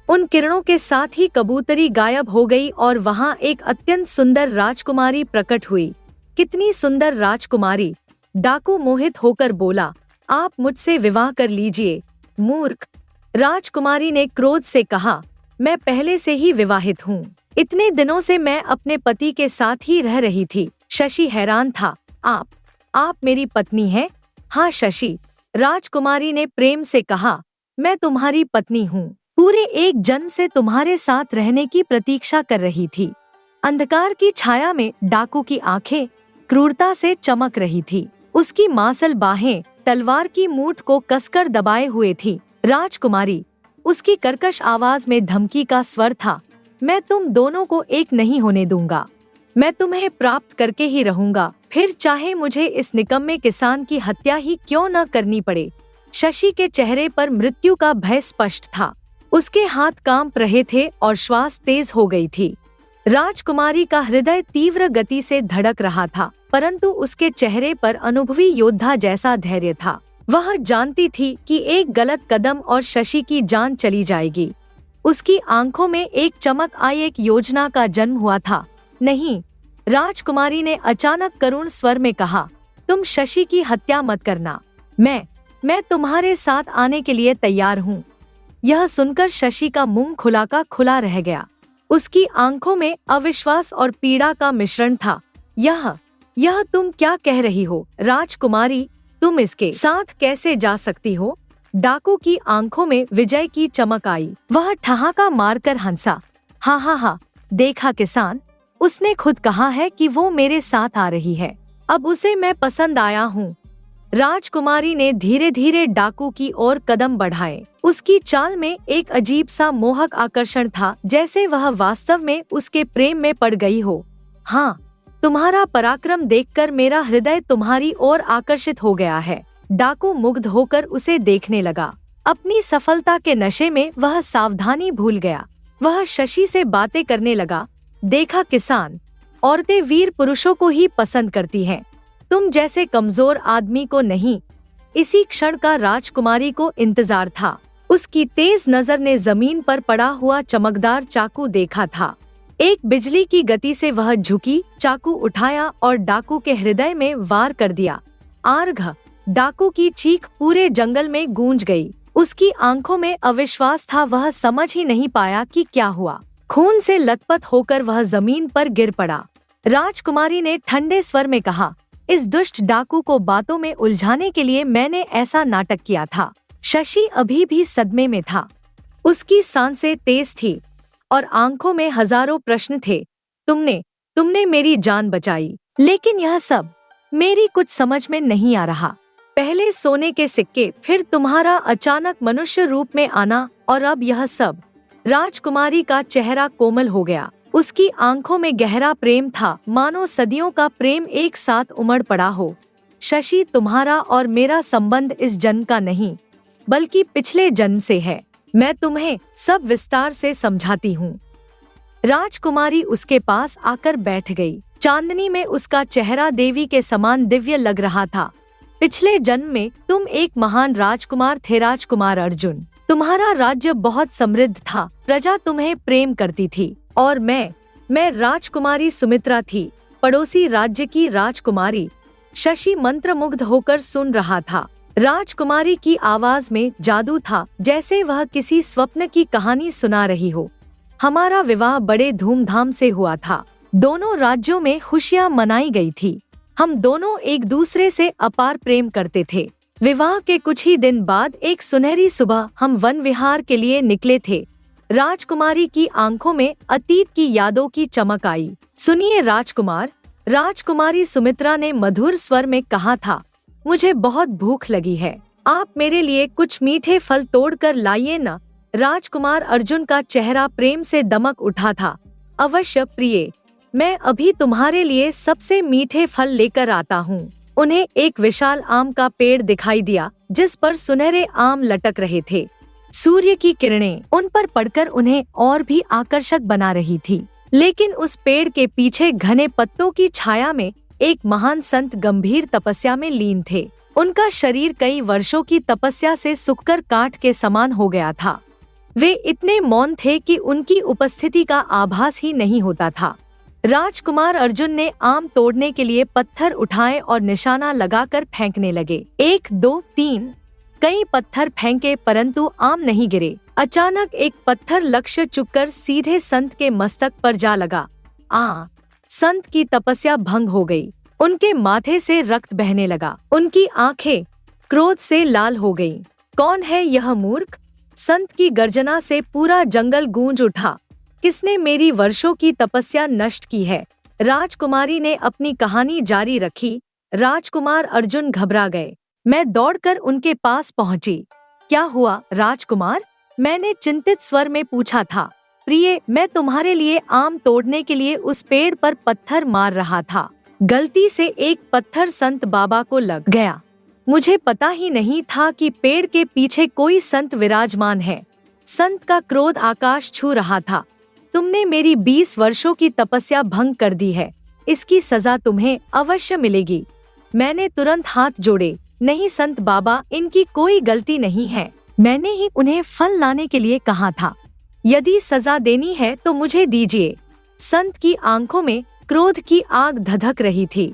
उन किरणों के साथ ही कबूतरी गायब हो गई और वहां एक अत्यंत सुंदर राजकुमारी प्रकट हुई। कितनी सुंदर राजकुमारी, डाकू मोहित होकर बोला। आप मुझसे विवाह कर लीजिए, मूर्ख, राजकुमारी ने क्रोध से कहा। मैं पहले से ही विवाहित हूँ, इतने दिनों से मैं अपने पति के साथ ही रह रही थी। शशि हैरान था। आप मेरी पत्नी हैं? हाँ शशि, राजकुमारी ने प्रेम से कहा। मैं तुम्हारी पत्नी हूँ, पूरे एक जन्म से तुम्हारे साथ रहने की प्रतीक्षा कर रही थी। अंधकार की छाया में डाकू की आंखें क्रूरता से चमक रही थी। उसकी मांसल बाहें तलवार की मूठ को कसकर दबाए हुए थी। राजकुमारी, उसकी कर्कश आवाज में धमकी का स्वर था। मैं तुम दोनों को एक नहीं होने दूंगा, मैं तुम्हें प्राप्त करके ही रहूंगा, फिर चाहे मुझे इस निकम्मे किसान की हत्या ही क्यों न करनी पड़े। शशि के चेहरे पर मृत्यु का भय स्पष्ट था। उसके हाथ कांप रहे थे और श्वास तेज हो गई थी। राजकुमारी का हृदय तीव्र गति से धड़क रहा था, परंतु उसके चेहरे पर अनुभवी योद्धा जैसा धैर्य था। वह जानती थी कि एक गलत कदम और शशि की जान चली जाएगी। उसकी आंखों में एक चमक आई, एक योजना का जन्म हुआ था। नहीं, राजकुमारी ने अचानक करुण स्वर में कहा, तुम शशि की हत्या मत करना। मैं तुम्हारे साथ आने के लिए तैयार हूँ। यह सुनकर शशि का मुंह खुला का खुला रह गया। उसकी आंखों में अविश्वास और पीड़ा का मिश्रण था। यह तुम क्या कह रही हो राजकुमारी? तुम इसके साथ कैसे जा सकती हो? डाकू की आंखों में विजय की चमक आई। वह ठहाका मारकर हंसा। हा, देखा किसान, उसने खुद कहा है कि वो मेरे साथ आ रही है। अब उसे मैं पसंद आया हूँ। राजकुमारी ने धीरे धीरे डाकू की ओर कदम बढ़ाए। उसकी चाल में एक अजीब सा मोहक आकर्षण था, जैसे वह वास्तव में उसके प्रेम में पड़ गई हो। हाँ, तुम्हारा पराक्रम देखकर मेरा हृदय तुम्हारी ओर आकर्षित हो गया है। डाकू मुग्ध होकर उसे देखने लगा। अपनी सफलता के नशे में वह सावधानी भूल गया। वह शशि से बातें करने लगा। देखा किसान, औरतें वीर पुरुषों को ही पसंद करती हैं, तुम जैसे कमजोर आदमी को नहीं। इसी क्षण का राजकुमारी को इंतजार था। उसकी तेज नजर ने जमीन पर पड़ा हुआ चमकदार चाकू देखा था। एक बिजली की गति से वह झुकी, चाकू उठाया और डाकू के हृदय में वार कर दिया। आर्घ! डाकू की चीख पूरे जंगल में गूंज गई। उसकी आंखों में अविश्वास था। वह समझ ही नहीं पाया कि क्या हुआ। खून से लथपथ होकर वह जमीन पर गिर पड़ा। राजकुमारी ने ठंडे स्वर में कहा, इस दुष्ट डाकू को बातों में उलझाने के लिए मैंने ऐसा नाटक किया था। शशि अभी भी सदमे में था। उसकी सांसें तेज थी और आंखों में हजारों प्रश्न थे। तुमने मेरी जान बचाई, लेकिन यह सब मेरी कुछ समझ में नहीं आ रहा। पहले सोने के सिक्के, फिर तुम्हारा अचानक मनुष्य रूप में आना, और अब यह सब। राजकुमारी का चेहरा कोमल हो गया। उसकी आंखों में गहरा प्रेम था, मानो सदियों का प्रेम एक साथ उमड़ पड़ा हो। शशि, तुम्हारा और मेरा संबंध इस जन्म का नहीं, बल्कि पिछले जन्म से है। मैं तुम्हें सब विस्तार से समझाती हूँ। राजकुमारी उसके पास आकर बैठ गई। चांदनी में उसका चेहरा देवी के समान दिव्य लग रहा था। पिछले जन्म में तुम एक महान राजकुमार थे राजकुमार अर्जुन। तुम्हारा राज्य बहुत समृद्ध था, प्रजा तुम्हें प्रेम करती थी, और मैं राजकुमारी सुमित्रा थी, पड़ोसी राज्य की राजकुमारी। शशि मंत्रमुग्ध होकर सुन रहा था। राजकुमारी की आवाज में जादू था, जैसे वह किसी स्वप्न की कहानी सुना रही हो। हमारा विवाह बड़े धूमधाम से हुआ था। दोनों राज्यों में खुशियां मनाई गई थी। हम दोनों एक दूसरे से अपार प्रेम करते थे। विवाह के कुछ ही दिन बाद एक सुनहरी सुबह हम वन विहार के लिए निकले थे। राजकुमारी की आंखों में अतीत की यादों की चमक आई। सुनिए राजकुमार, राजकुमारी सुमित्रा ने मधुर स्वर में कहा था, मुझे बहुत भूख लगी है। आप मेरे लिए कुछ मीठे फल तोड़कर लाइए न। राजकुमार अर्जुन का चेहरा प्रेम से दमक उठा था। अवश्य प्रिय, मैं अभी तुम्हारे लिए सबसे मीठे फल लेकर आता हूँ। उन्हें एक विशाल आम का पेड़ दिखाई दिया, जिस पर सुनहरे आम लटक रहे थे। सूर्य की किरणें उन पर पड़कर उन्हें और भी आकर्षक बना रही थी। लेकिन उस पेड़ के पीछे घने पत्तों की छाया में एक महान संत गंभीर तपस्या में लीन थे। उनका शरीर कई वर्षों की तपस्या से सूखकर काठ के समान हो गया था। वे इतने मौन थे कि उनकी उपस्थिति का आभास ही नहीं होता था। राजकुमार अर्जुन ने आम तोड़ने के लिए पत्थर उठाए और निशाना लगाकर फेंकने लगे। 1, 2, 3 कई पत्थर फेंके, परंतु आम नहीं गिरे। अचानक एक पत्थर लक्ष्य चुककर सीधे संत के मस्तक पर जा लगा। संत की तपस्या भंग हो गई। उनके माथे से रक्त बहने लगा। उनकी आंखें क्रोध से लाल हो गईं। कौन है यह मूर्ख? संत की गर्जना से पूरा जंगल गूंज उठा। किसने मेरी वर्षों की तपस्या नष्ट की है? राजकुमारी ने अपनी कहानी जारी रखी। राजकुमार अर्जुन घबरा गए। मैं दौड़कर उनके पास पहुंची। क्या हुआ राजकुमार? मैंने चिंतित स्वर में पूछा था। प्रिय, मैं तुम्हारे लिए आम तोड़ने के लिए उस पेड़ पर पत्थर मार रहा था। गलती से एक पत्थर संत बाबा को लग गया। मुझे पता ही नहीं था कि पेड़ के पीछे कोई संत विराजमान है। संत का क्रोध आकाश छू रहा था। तुमने मेरी 20 वर्षों की तपस्या भंग कर दी है, इसकी सजा तुम्हें अवश्य मिलेगी। मैंने तुरंत हाथ जोड़े, नहीं संत बाबा, इनकी कोई गलती नहीं है, मैंने ही उन्हें फल लाने के लिए कहा था। यदि सजा देनी है तो मुझे दीजिए। संत की आंखों में क्रोध की आग धधक रही थी।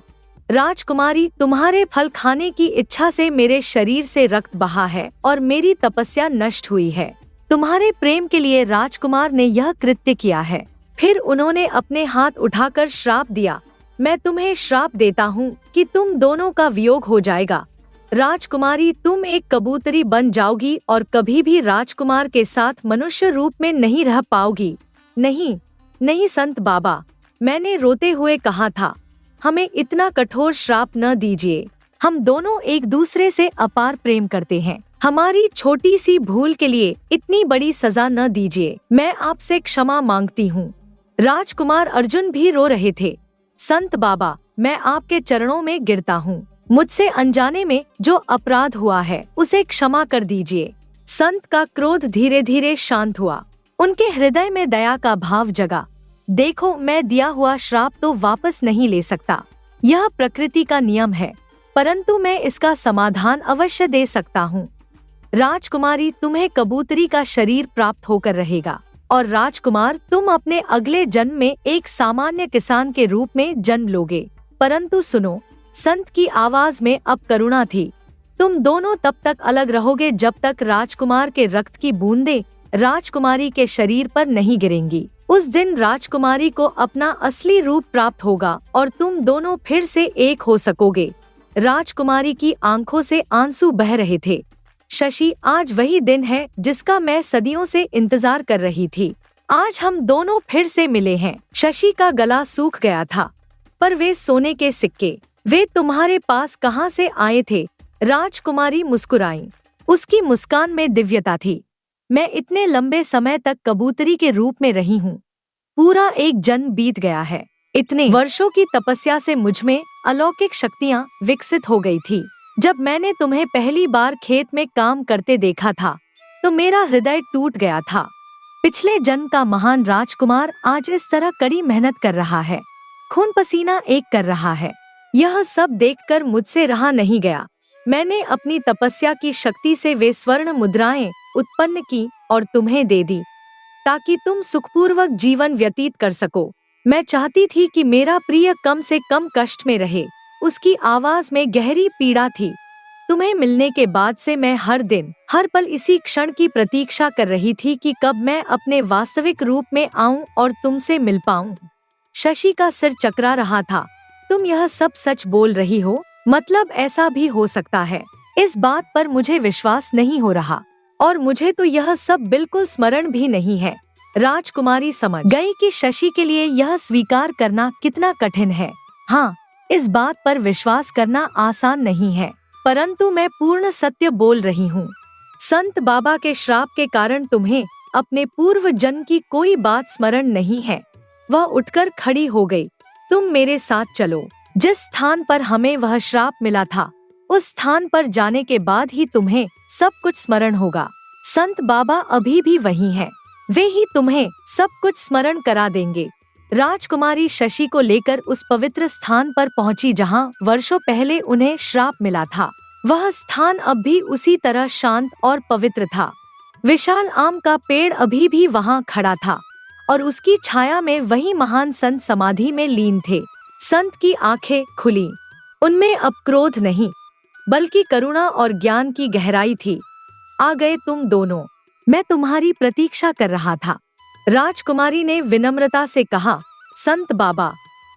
राजकुमारी, तुम्हारे फल खाने की इच्छा से मेरे शरीर से रक्त बहा है और मेरी तपस्या नष्ट हुई है। तुम्हारे प्रेम के लिए राजकुमार ने यह कृत्य किया है। फिर उन्होंने अपने हाथ उठाकर श्राप दिया, मैं तुम्हें श्राप देता हूँ कि तुम दोनों का वियोग हो जाएगा। राजकुमारी, तुम एक कबूतरी बन जाओगी और कभी भी राजकुमार के साथ मनुष्य रूप में नहीं रह पाओगी। नहीं नहीं संत बाबा, मैंने रोते हुए कहा था, हमें इतना कठोर श्राप न दीजिए। हम दोनों एक दूसरे से अपार प्रेम करते हैं, हमारी छोटी सी भूल के लिए इतनी बड़ी सजा न दीजिए। मैं आपसे क्षमा मांगती हूँ। राजकुमार अर्जुन भी रो रहे थे। संत बाबा, मैं आपके चरणों में गिरता हूँ, मुझसे अनजाने में जो अपराध हुआ है उसे क्षमा कर दीजिए। संत का क्रोध धीरे धीरे शांत हुआ, उनके हृदय में दया का भाव जगा। देखो, मैं दिया हुआ श्राप तो वापस नहीं ले सकता, यह प्रकृति का नियम है, परंतु मैं इसका समाधान अवश्य दे सकता हूँ। राजकुमारी, तुम्हें कबूतरी का शरीर प्राप्त होकर रहेगा और राजकुमार, तुम अपने अगले जन्म में एक सामान्य किसान के रूप में जन्म लोगे। परंतु सुनो, संत की आवाज में अब करुणा थी, तुम दोनों तब तक अलग रहोगे जब तक राजकुमार के रक्त की बूंदें राजकुमारी के शरीर पर नहीं गिरेंगी। उस दिन राजकुमारी को अपना असली रूप प्राप्त होगा और तुम दोनों फिर से एक हो सकोगे। राजकुमारी की आंखों से आंसू बह रहे थे। शशि, आज वही दिन है जिसका मैं सदियों से इंतजार कर रही थी। आज हम दोनों फिर से मिले हैं। शशि का गला सूख गया था, पर वे सोने के सिक्के, वे तुम्हारे पास कहाँ से आए थे? राजकुमारी मुस्कुराई, उसकी मुस्कान में दिव्यता थी। मैं इतने लंबे समय तक कबूतरी के रूप में रही हूँ, पूरा एक जन्म बीत गया है। इतने वर्षों की तपस्या से मुझमें अलौकिक शक्तियाँ विकसित हो गई थी। जब मैंने तुम्हें पहली बार खेत में काम करते देखा था तो मेरा हृदय टूट गया था। पिछले जन्म का महान राजकुमार आज इस तरह कड़ी मेहनत कर रहा है, खून पसीना एक कर रहा है। यह सब देखकर मुझसे रहा नहीं गया। मैंने अपनी तपस्या की शक्ति से वे स्वर्ण मुद्राएं उत्पन्न की और तुम्हें दे दी ताकि तुम सुखपूर्वक जीवन व्यतीत कर सको। मैं चाहती थी कि मेरा प्रिय कम से कम कष्ट में रहे। उसकी आवाज में गहरी पीड़ा थी। तुम्हें मिलने के बाद से मैं हर दिन हर पल इसी क्षण की प्रतीक्षा कर रही थी कि कब मैं अपने वास्तविक रूप में आऊं और तुमसे मिल पाऊं। शशि का सिर चकरा रहा था। तुम यह सब सच बोल रही हो? मतलब ऐसा भी हो सकता है? इस बात पर मुझे विश्वास नहीं हो रहा और मुझे तो यह सब बिल्कुल स्मरण भी नहीं है। राजकुमारी समझ गई कि शशि के लिए यह स्वीकार करना कितना कठिन है। हाँ, इस बात पर विश्वास करना आसान नहीं है, परंतु मैं पूर्ण सत्य बोल रही हूँ। संत बाबा के श्राप के कारण तुम्हें अपने पूर्व जन्म की कोई बात स्मरण नहीं है। वह उठकर खड़ी हो गई। तुम मेरे साथ चलो। जिस स्थान पर हमें वह श्राप मिला था, उस स्थान पर जाने के बाद ही तुम्हें सब कुछ स्मरण होगा। संत बाबा अभी भी वही हैं, वे ही तुम्हें सब कुछ स्मरण करा देंगे। राजकुमारी शशि को लेकर उस पवित्र स्थान पर पहुंची जहां वर्षों पहले उन्हें श्राप मिला था। वह स्थान अब भी उसी तरह शांत और पवित्र था। विशाल आम का पेड़ अभी भी वहां खड़ा था और उसकी छाया में वही महान संत समाधि में लीन थे। संत की आंखें खुली। उनमें अब क्रोध नहीं, बल्कि करुणा और ज्ञान की गहराई थी। आ गए तुम दोनों, मैं तुम्हारी प्रतीक्षा कर रहा था। राजकुमारी ने विनम्रता से कहा, संत बाबा,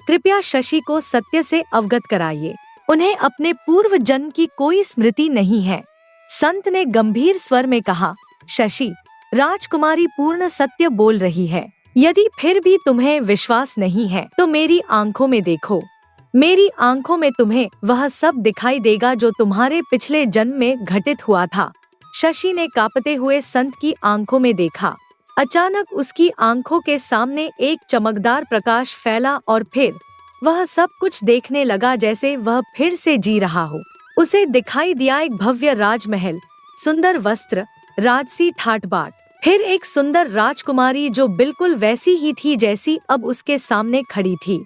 कृपया शशि को सत्य से अवगत कराइए। उन्हें अपने पूर्व जन्म की कोई स्मृति नहीं है। संत ने गंभीर स्वर में कहा, शशि, राजकुमारी पूर्ण सत्य बोल रही है। यदि फिर भी तुम्हें विश्वास नहीं है तो मेरी आंखों में देखो। मेरी आंखों में तुम्हें वह सब दिखाई देगा जो तुम्हारे पिछले जन्म में घटित हुआ था। शशि ने कांपते हुए संत की आंखों में देखा। अचानक उसकी आंखों के सामने एक चमकदार प्रकाश फैला और फिर वह सब कुछ देखने लगा जैसे वह फिर से जी रहा हो। उसे दिखाई दिया एक भव्य राजमहल, सुंदर वस्त्र, राजसी ठाट बाट, फिर एक सुंदर राजकुमारी जो बिल्कुल वैसी ही थी जैसी अब उसके सामने खड़ी थी।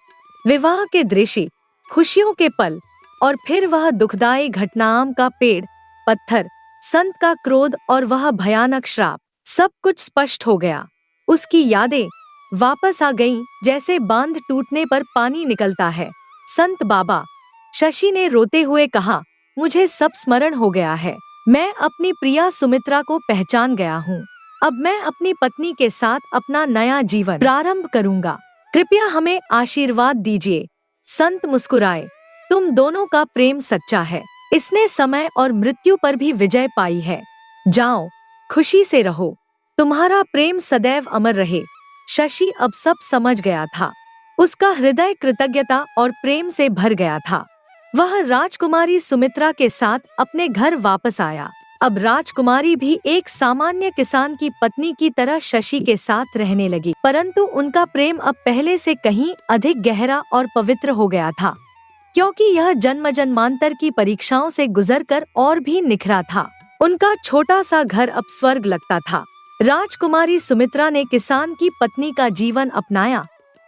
विवाह के दृश्य, खुशियों के पल और फिर वह दुखदायी घटनाओं का पेड़, पत्थर, संत का क्रोध और वह भयानक श्राप, सब कुछ स्पष्ट हो गया। उसकी यादें वापस आ गईं, जैसे बांध टूटने पर पानी निकलता है। संत बाबा, शशि ने रोते हुए कहा, मुझे सब स्मरण हो गया है। मैं अपनी प्रिया सुमित्रा को पहचान गया हूँ। अब मैं अपनी पत्नी के साथ अपना नया जीवन प्रारंभ करूँगा। कृपया हमें आशीर्वाद दीजिए। संत मुस्कुराए, तुम दोनों का प्रेम सच्चा है। इसने समय और मृत्यु पर भी विजय पाई है। जाओ, खुशी से रहो। तुम्हारा प्रेम सदैव अमर रहे। शशि अब सब समझ गया था। उसका हृदय कृतज्ञता और प्रेम से भर गया था। वह राजकुमारी सुमित्रा के साथ अपने घर वापस आया। अब राजकुमारी भी एक सामान्य किसान की पत्नी की तरह शशि के साथ रहने लगी, परंतु उनका प्रेम अब पहले से कहीं अधिक गहरा और पवित्र हो गया था, क्योंकि यह जन्म जन्मांतर की परीक्षाओं से गुजरकर और भी निखरा था। उनका छोटा सा घर अब स्वर्ग लगता था। राजकुमारी सुमित्रा ने किसान की पत्नी का जीवन अपनाया,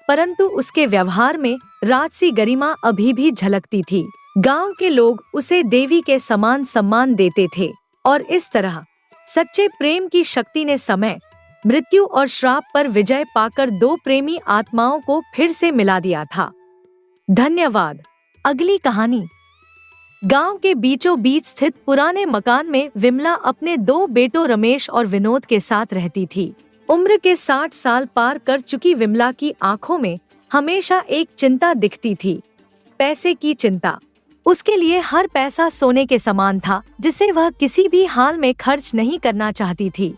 परंतु उसके व्यवहार में राजसी गरिमा अभी भी झलकती थी। गांव के लोग उसे देवी के समान सम्मान देते थे और इस तरह सच्चे प्रेम की शक्ति ने समय, मृत्यु और श्राप पर विजय पाकर दो प्रेमी आत्माओं को फिर से मिला दिया था। धन्यवाद। अगली कहानी। गांव के बीचों बीच स्थित पुराने मकान में विमला अपने दो बेटों रमेश और विनोद के साथ रहती थी। उम्र के 60 साल पार कर चुकी विमला की आंखों में हमेशा एक चिंता दिखती थी, पैसे की चिंता। उसके लिए हर पैसा सोने के समान था, जिसे वह किसी भी हाल में खर्च नहीं करना चाहती थी।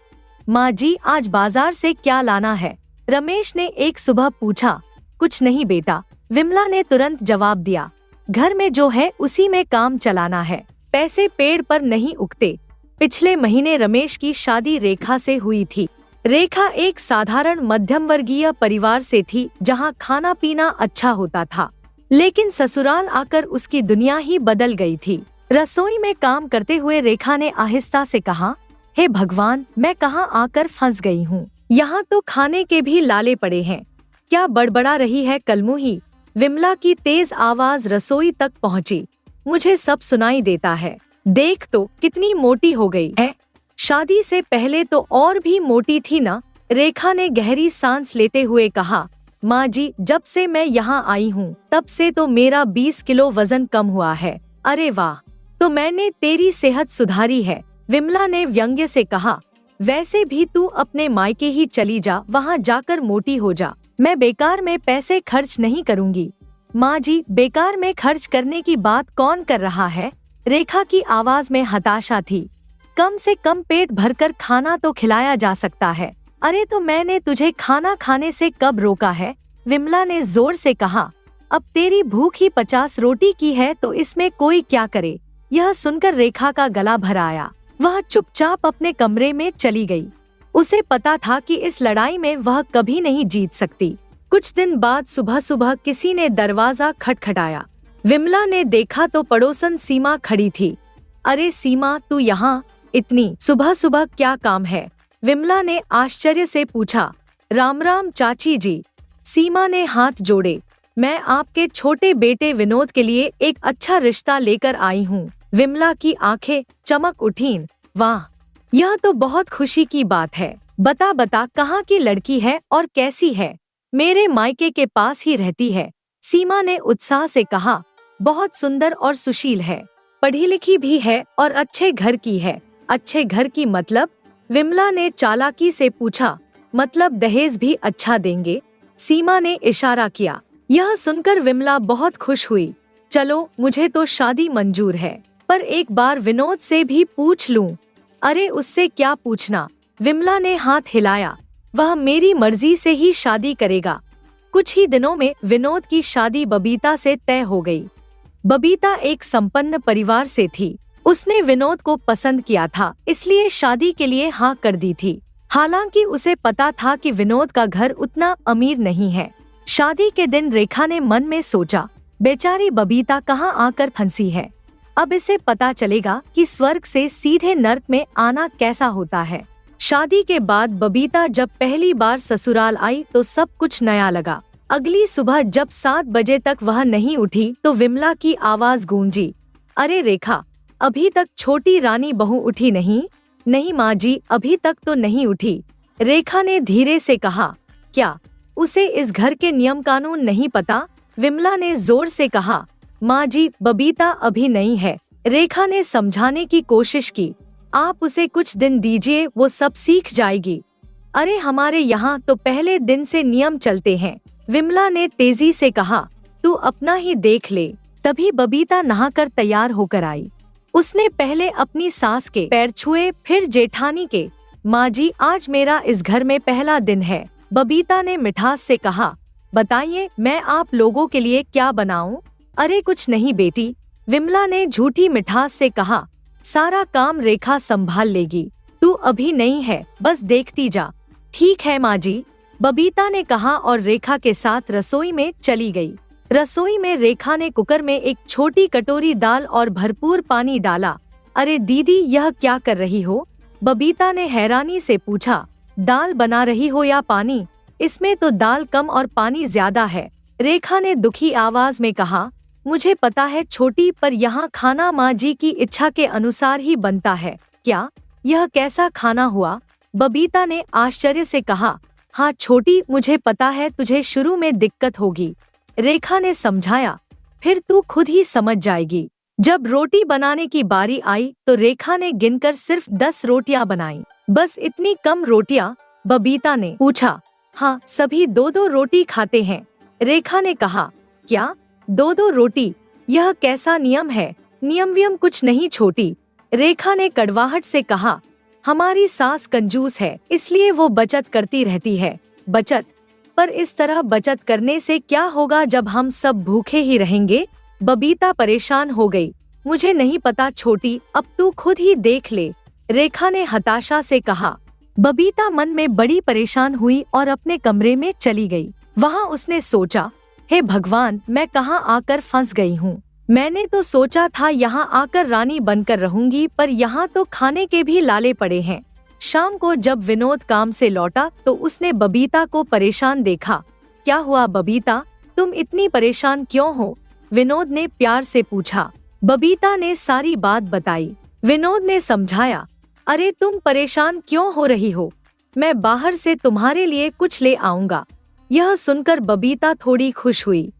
माँ जी, आज बाजार से क्या लाना है? रमेश ने एक सुबह पूछा। कुछ नहीं बेटा, विमला ने तुरंत जवाब दिया। घर में जो है उसी में काम चलाना है। पैसे पेड़ पर नहीं उगते। पिछले महीने रमेश की शादी रेखा से हुई थी। रेखा एक साधारण मध्यम वर्गीय परिवार से थी, जहाँ खाना पीना अच्छा होता था, लेकिन ससुराल आकर उसकी दुनिया ही बदल गई थी। रसोई में काम करते हुए रेखा ने आहिस्ता से कहा, हे भगवान, मैं कहाँ आकर फंस गई हूँ। यहाँ तो खाने के भी लाले पड़े हैं। क्या बड़बड़ा रही है कलमुही? विमला की तेज आवाज रसोई तक पहुँची। मुझे सब सुनाई देता है। देख तो कितनी मोटी हो गई है। शादी से पहले तो और भी मोटी थी ना? रेखा ने गहरी सांस लेते हुए कहा। माँ जी, जब से मैं यहाँ आई हूँ तब से तो मेरा 20 किलो वजन कम हुआ है। अरे वाह, तो मैंने तेरी सेहत सुधारी है, विमला ने व्यंग्य से कहा। वैसे भी तू अपने मायके ही चली जा, वहाँ जाकर मोटी हो जा। मैं बेकार में पैसे खर्च नहीं करूँगी। माँ जी, बेकार में खर्च करने की बात कौन कर रहा है? रेखा की आवाज में हताशा थी। कम से कम पेट भरकर खाना तो खिलाया जा सकता है। अरे तो मैंने तुझे खाना खाने से कब रोका है? विमला ने जोर से कहा। अब तेरी भूख ही 50 रोटी की है तो इसमें कोई क्या करे? यह सुनकर रेखा का गला भर आया। वह चुपचाप अपने कमरे में चली गई। उसे पता था कि इस लड़ाई में वह कभी नहीं जीत सकती। कुछ दिन बाद सुबह सुबह किसी ने दरवाजा खटखटाया। विमला ने देखा तो पड़ोसन सीमा खड़ी थी। अरे सीमा, तू यहाँ इतनी सुबह सुबह क्या काम है? विमला ने आश्चर्य से पूछा। राम राम चाची जी। सीमा ने हाथ जोड़े। मैं आपके छोटे बेटे विनोद के लिए एक अच्छा रिश्ता लेकर आई हूँ। विमला की आंखें चमक उठीं। वाह, यह तो बहुत खुशी की बात है। बता बता, कहाँ की लड़की है और कैसी है? मेरे मायके के पास ही रहती है, सीमा ने उत्साह से कहा। बहुत सुंदर और सुशील है, पढ़ी लिखी भी है और अच्छे घर की है। अच्छे घर की मतलब? विमला ने चालाकी से पूछा। मतलब दहेज भी अच्छा देंगे? सीमा ने इशारा किया। यह सुनकर विमला बहुत खुश हुई। चलो, मुझे तो शादी मंजूर है, पर एक बार विनोद से भी पूछ लूं। अरे उससे क्या पूछना? विमला ने हाथ हिलाया। वह मेरी मर्जी से ही शादी करेगा। कुछ ही दिनों में विनोद की शादी बबीता से तय हो गई। बबीता एक संपन्न परिवार से थी। उसने विनोद को पसंद किया था, इसलिए शादी के लिए हाँ कर दी थी। हालांकि उसे पता था कि विनोद का घर उतना अमीर नहीं है। शादी के दिन रेखा ने मन में सोचा, बेचारी बबीता कहाँ आकर फंसी है। अब इसे पता चलेगा कि स्वर्ग से सीधे नर्क में आना कैसा होता है। शादी के बाद बबीता जब पहली बार ससुराल आई तो सब कुछ नया लगा। अगली सुबह जब 7 बजे तक वह नहीं उठी तो विमला की आवाज गूंजी, अरे रेखा, अभी तक छोटी रानी बहू उठी नहीं? नहीं माँ जी, अभी तक तो नहीं उठी। रेखा ने धीरे से कहा, क्या उसे इस घर के नियम कानून नहीं पता? विमला ने जोर से कहा, माँ जी, बबीता अभी नहीं है। रेखा ने समझाने की कोशिश की, आप उसे कुछ दिन दीजिए, वो सब सीख जाएगी। अरे हमारे यहाँ तो पहले दिन से नियम चलते हैं। विमला ने तेजी से कहा, तू अपना ही देख ले। तभी बबीता नहाकर तैयार होकर आई। उसने पहले अपनी सास के पैर छुए, फिर जेठानी के। माँ जी, आज मेरा इस घर में पहला दिन है। बबीता ने मिठास से कहा, बताइए मैं आप लोगों के लिए क्या बनाऊं? अरे कुछ नहीं बेटी, विमला ने झूठी मिठास से कहा, सारा काम रेखा संभाल लेगी, तू अभी नहीं है, बस देखती जा। ठीक है माँ जी, बबीता ने कहा और रेखा के साथ रसोई में चली गई। रसोई में रेखा ने कुकर में एक छोटी कटोरी दाल और भरपूर पानी डाला। अरे दीदी, यह क्या कर रही हो? बबीता ने हैरानी से पूछा। दाल बना रही हो या पानी? इसमें तो दाल कम और पानी ज्यादा है। रेखा ने दुखी आवाज में कहा, मुझे पता है छोटी, पर यहाँ खाना माँ जी की इच्छा के अनुसार ही बनता है। क्या यह कैसा खाना हुआ? बबीता ने आश्चर्य से कहा, हाँ छोटी, मुझे पता है तुझे शुरू में दिक्कत होगी। रेखा ने समझाया, फिर तू खुद ही समझ जाएगी। जब रोटी बनाने की बारी आई तो रेखा ने गिनकर सिर्फ 10 रोटियां बनाई। बस इतनी कम रोटियां? बबीता ने पूछा। हाँ, सभी 2-2 रोटी खाते हैं। रेखा ने कहा। क्या 2-2 रोटी? यह कैसा नियम है? नियम वियम कुछ नहीं छोटी, रेखा ने कड़वाहट से कहा। हमारी सास कंजूस है, इसलिए वो बचत करती रहती है। बचत? पर इस तरह बचत करने से क्या होगा जब हम सब भूखे ही रहेंगे? बबीता परेशान हो गई। मुझे नहीं पता छोटी, अब तू खुद ही देख ले, रेखा ने हताशा से कहा। बबीता मन में बड़ी परेशान हुई और अपने कमरे में चली गई। वहाँ उसने सोचा, हे भगवान, मैं कहाँ आकर फंस गई हूँ। मैंने तो सोचा था यहाँ आकर रानी बनकर रहूंगी, पर यहाँ तो खाने के भी लाले पड़े हैं। शाम को जब विनोद काम से लौटा तो उसने बबीता को परेशान देखा। क्या हुआ बबीता, तुम इतनी परेशान क्यों हो? विनोद ने प्यार से पूछा। बबीता ने सारी बात बताई। विनोद ने समझाया, अरे तुम परेशान क्यों हो रही हो? मैं बाहर से तुम्हारे लिए कुछ ले आऊंगा। यह सुनकर बबीता थोड़ी खुश हुई।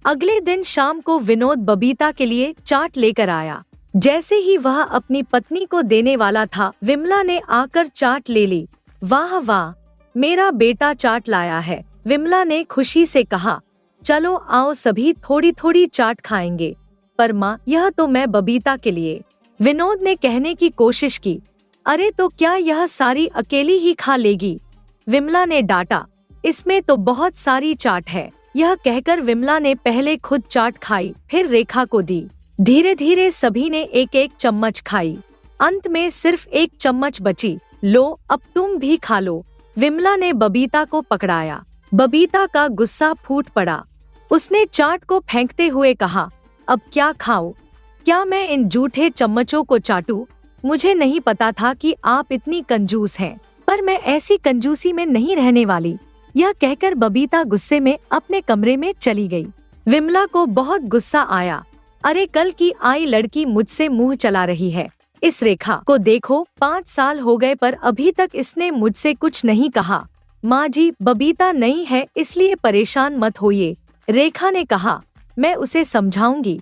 अगले दिन शाम को विनोद बबीता के लिए चाट लेकर आया। जैसे ही वह अपनी पत्नी को देने वाला था, विमला ने आकर चाट ले ली। वाह वाह, मेरा बेटा चाट लाया है, विमला ने खुशी से कहा। चलो आओ सभी थोड़ी थोड़ी चाट खाएंगे। पर माँ, यह तो मैं बबीता के लिए, विनोद ने कहने की कोशिश की। अरे तो क्या यह सारी अकेली ही खा लेगी? विमला ने डांटा। इसमें तो बहुत सारी चाट है। यह कहकर विमला ने पहले खुद चाट खाई, फिर रेखा को दी। धीरे धीरे सभी ने एक एक चम्मच खाई। अंत में सिर्फ एक चम्मच बची। लो, अब तुम भी खा लो, विमला ने बबीता को पकड़ाया। बबीता का गुस्सा फूट पड़ा। उसने चाट को फेंकते हुए कहा, अब क्या खाऊं? क्या मैं इन जूठे चम्मचों को चाटूं? मुझे नहीं पता था कि आप इतनी कंजूस हैं, पर मैं ऐसी कंजूसी में नहीं रहने वाली। यह कहकर बबीता गुस्से में अपने कमरे में चली गई। विमला को बहुत गुस्सा आया। अरे कल की आई लड़की मुझसे मुंह चला रही है। इस रेखा को देखो, 5 साल हो गए पर अभी तक इसने मुझसे कुछ नहीं कहा। माँ जी, बबीता नहीं है इसलिए परेशान मत होइए, रेखा ने कहा। मैं उसे समझाऊंगी।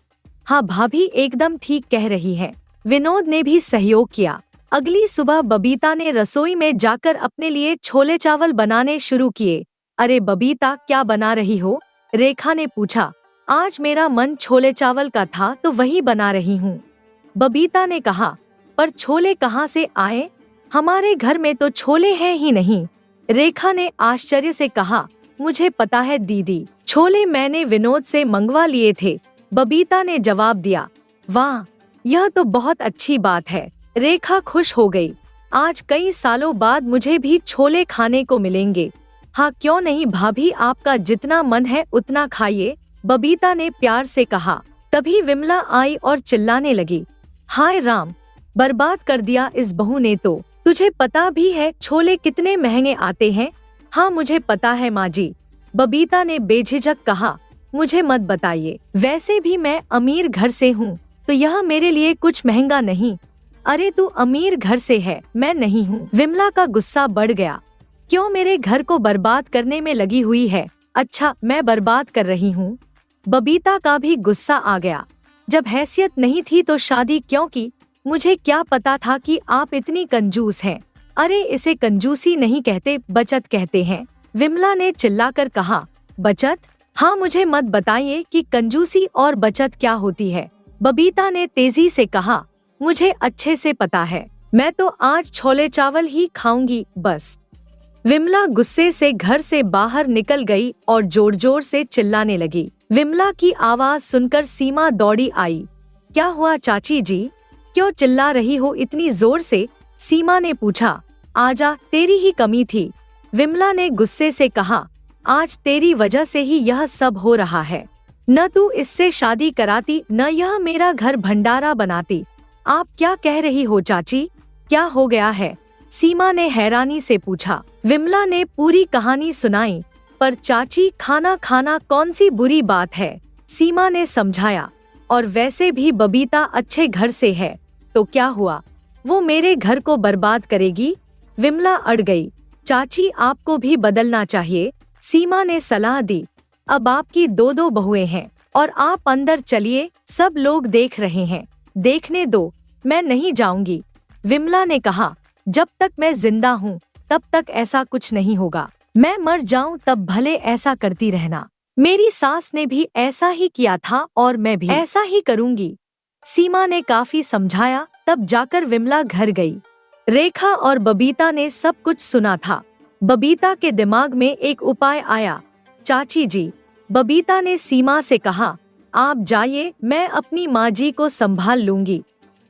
हाँ भाभी एकदम ठीक कह रही है, विनोद ने भी सहयोग किया। अगली सुबह बबीता ने रसोई में जाकर अपने लिए छोले चावल बनाने शुरू किए। अरे बबीता, क्या बना रही हो? रेखा ने पूछा। आज मेरा मन छोले चावल का था तो वही बना रही हूँ, बबीता ने कहा। पर छोले कहाँ से आए? हमारे घर में तो छोले हैं ही नहीं, रेखा ने आश्चर्य से कहा। मुझे पता है दीदी, छोले मैंने विनोद से मंगवा लिए थे, बबीता ने जवाब दिया। वाह, यह तो बहुत अच्छी बात है, रेखा खुश हो गई। आज कई सालों बाद मुझे भी छोले खाने को मिलेंगे। हाँ क्यों नहीं भाभी, आपका जितना मन है उतना खाइए, बबीता ने प्यार से कहा। तभी विमला आई और चिल्लाने लगी, हाय राम, बर्बाद कर दिया इस बहू ने तो। तुझे पता भी है छोले कितने महंगे आते हैं? हाँ मुझे पता है माँ जी, बबीता ने बेझिझक कहा। मुझे मत बताइए, वैसे भी मैं अमीर घर से हूँ तो यह मेरे लिए कुछ महंगा नहीं। अरे तू अमीर घर से है, मैं नहीं हूँ। विमला का गुस्सा बढ़ गया। क्यों मेरे घर को बर्बाद करने में लगी हुई है? अच्छा मैं बर्बाद कर रही हूँ? बबीता का भी गुस्सा आ गया। जब हैसियत नहीं थी तो शादी क्यों की? मुझे क्या पता था कि आप इतनी कंजूस हैं। अरे इसे कंजूसी नहीं कहते, बचत कहते हैं। विमला ने चिल्लाकर कहा। बचत? हाँ मुझे मत बताइए कि कंजूसी और बचत क्या होती है। बबीता ने तेजी से कहा। मुझे अच्छे से पता है, मैं तो आज छोले चावल ही खाऊंगी बस। विमला गुस्से से घर से बाहर निकल गई और जोर जोर से चिल्लाने लगी। विमला की आवाज सुनकर सीमा दौड़ी आई। क्या हुआ चाची जी, क्यों चिल्ला रही हो इतनी जोर से? सीमा ने पूछा। आजा, तेरी ही कमी थी, विमला ने गुस्से से कहा। आज तेरी वजह से ही यह सब हो रहा है। न तू इससे शादी कराती न यह मेरा घर भंडारा बनाती। आप क्या कह रही हो चाची, क्या हो गया है? सीमा ने हैरानी से पूछा। विमला ने पूरी कहानी सुनाई। पर चाची खाना खाना कौन सी बुरी बात है, सीमा ने समझाया। और वैसे भी बबीता अच्छे घर से है तो क्या हुआ, वो मेरे घर को बर्बाद करेगी? विमला अड़ गई। चाची आपको भी बदलना चाहिए, सीमा ने सलाह दी। अब आपकी दो दो बहुएं हैं और आप अंदर चलिए, सब लोग देख रहे हैं। देखने दो, मैं नहीं जाऊंगी, विमला ने कहा। जब तक मैं जिंदा हूँ तब तक ऐसा कुछ नहीं होगा, मैं मर जाऊं तब भले ऐसा करती रहना। मेरी सास ने भी ऐसा ही किया था और मैं भी ऐसा ही करूंगी। सीमा ने काफी समझाया, तब जाकर विमला घर गई। रेखा और बबीता ने सब कुछ सुना था। बबीता के दिमाग में एक उपाय आया। चाची जी, बबीता ने सीमा से कहा, आप जाइए, मैं अपनी माँ जी को संभाल लूंगी।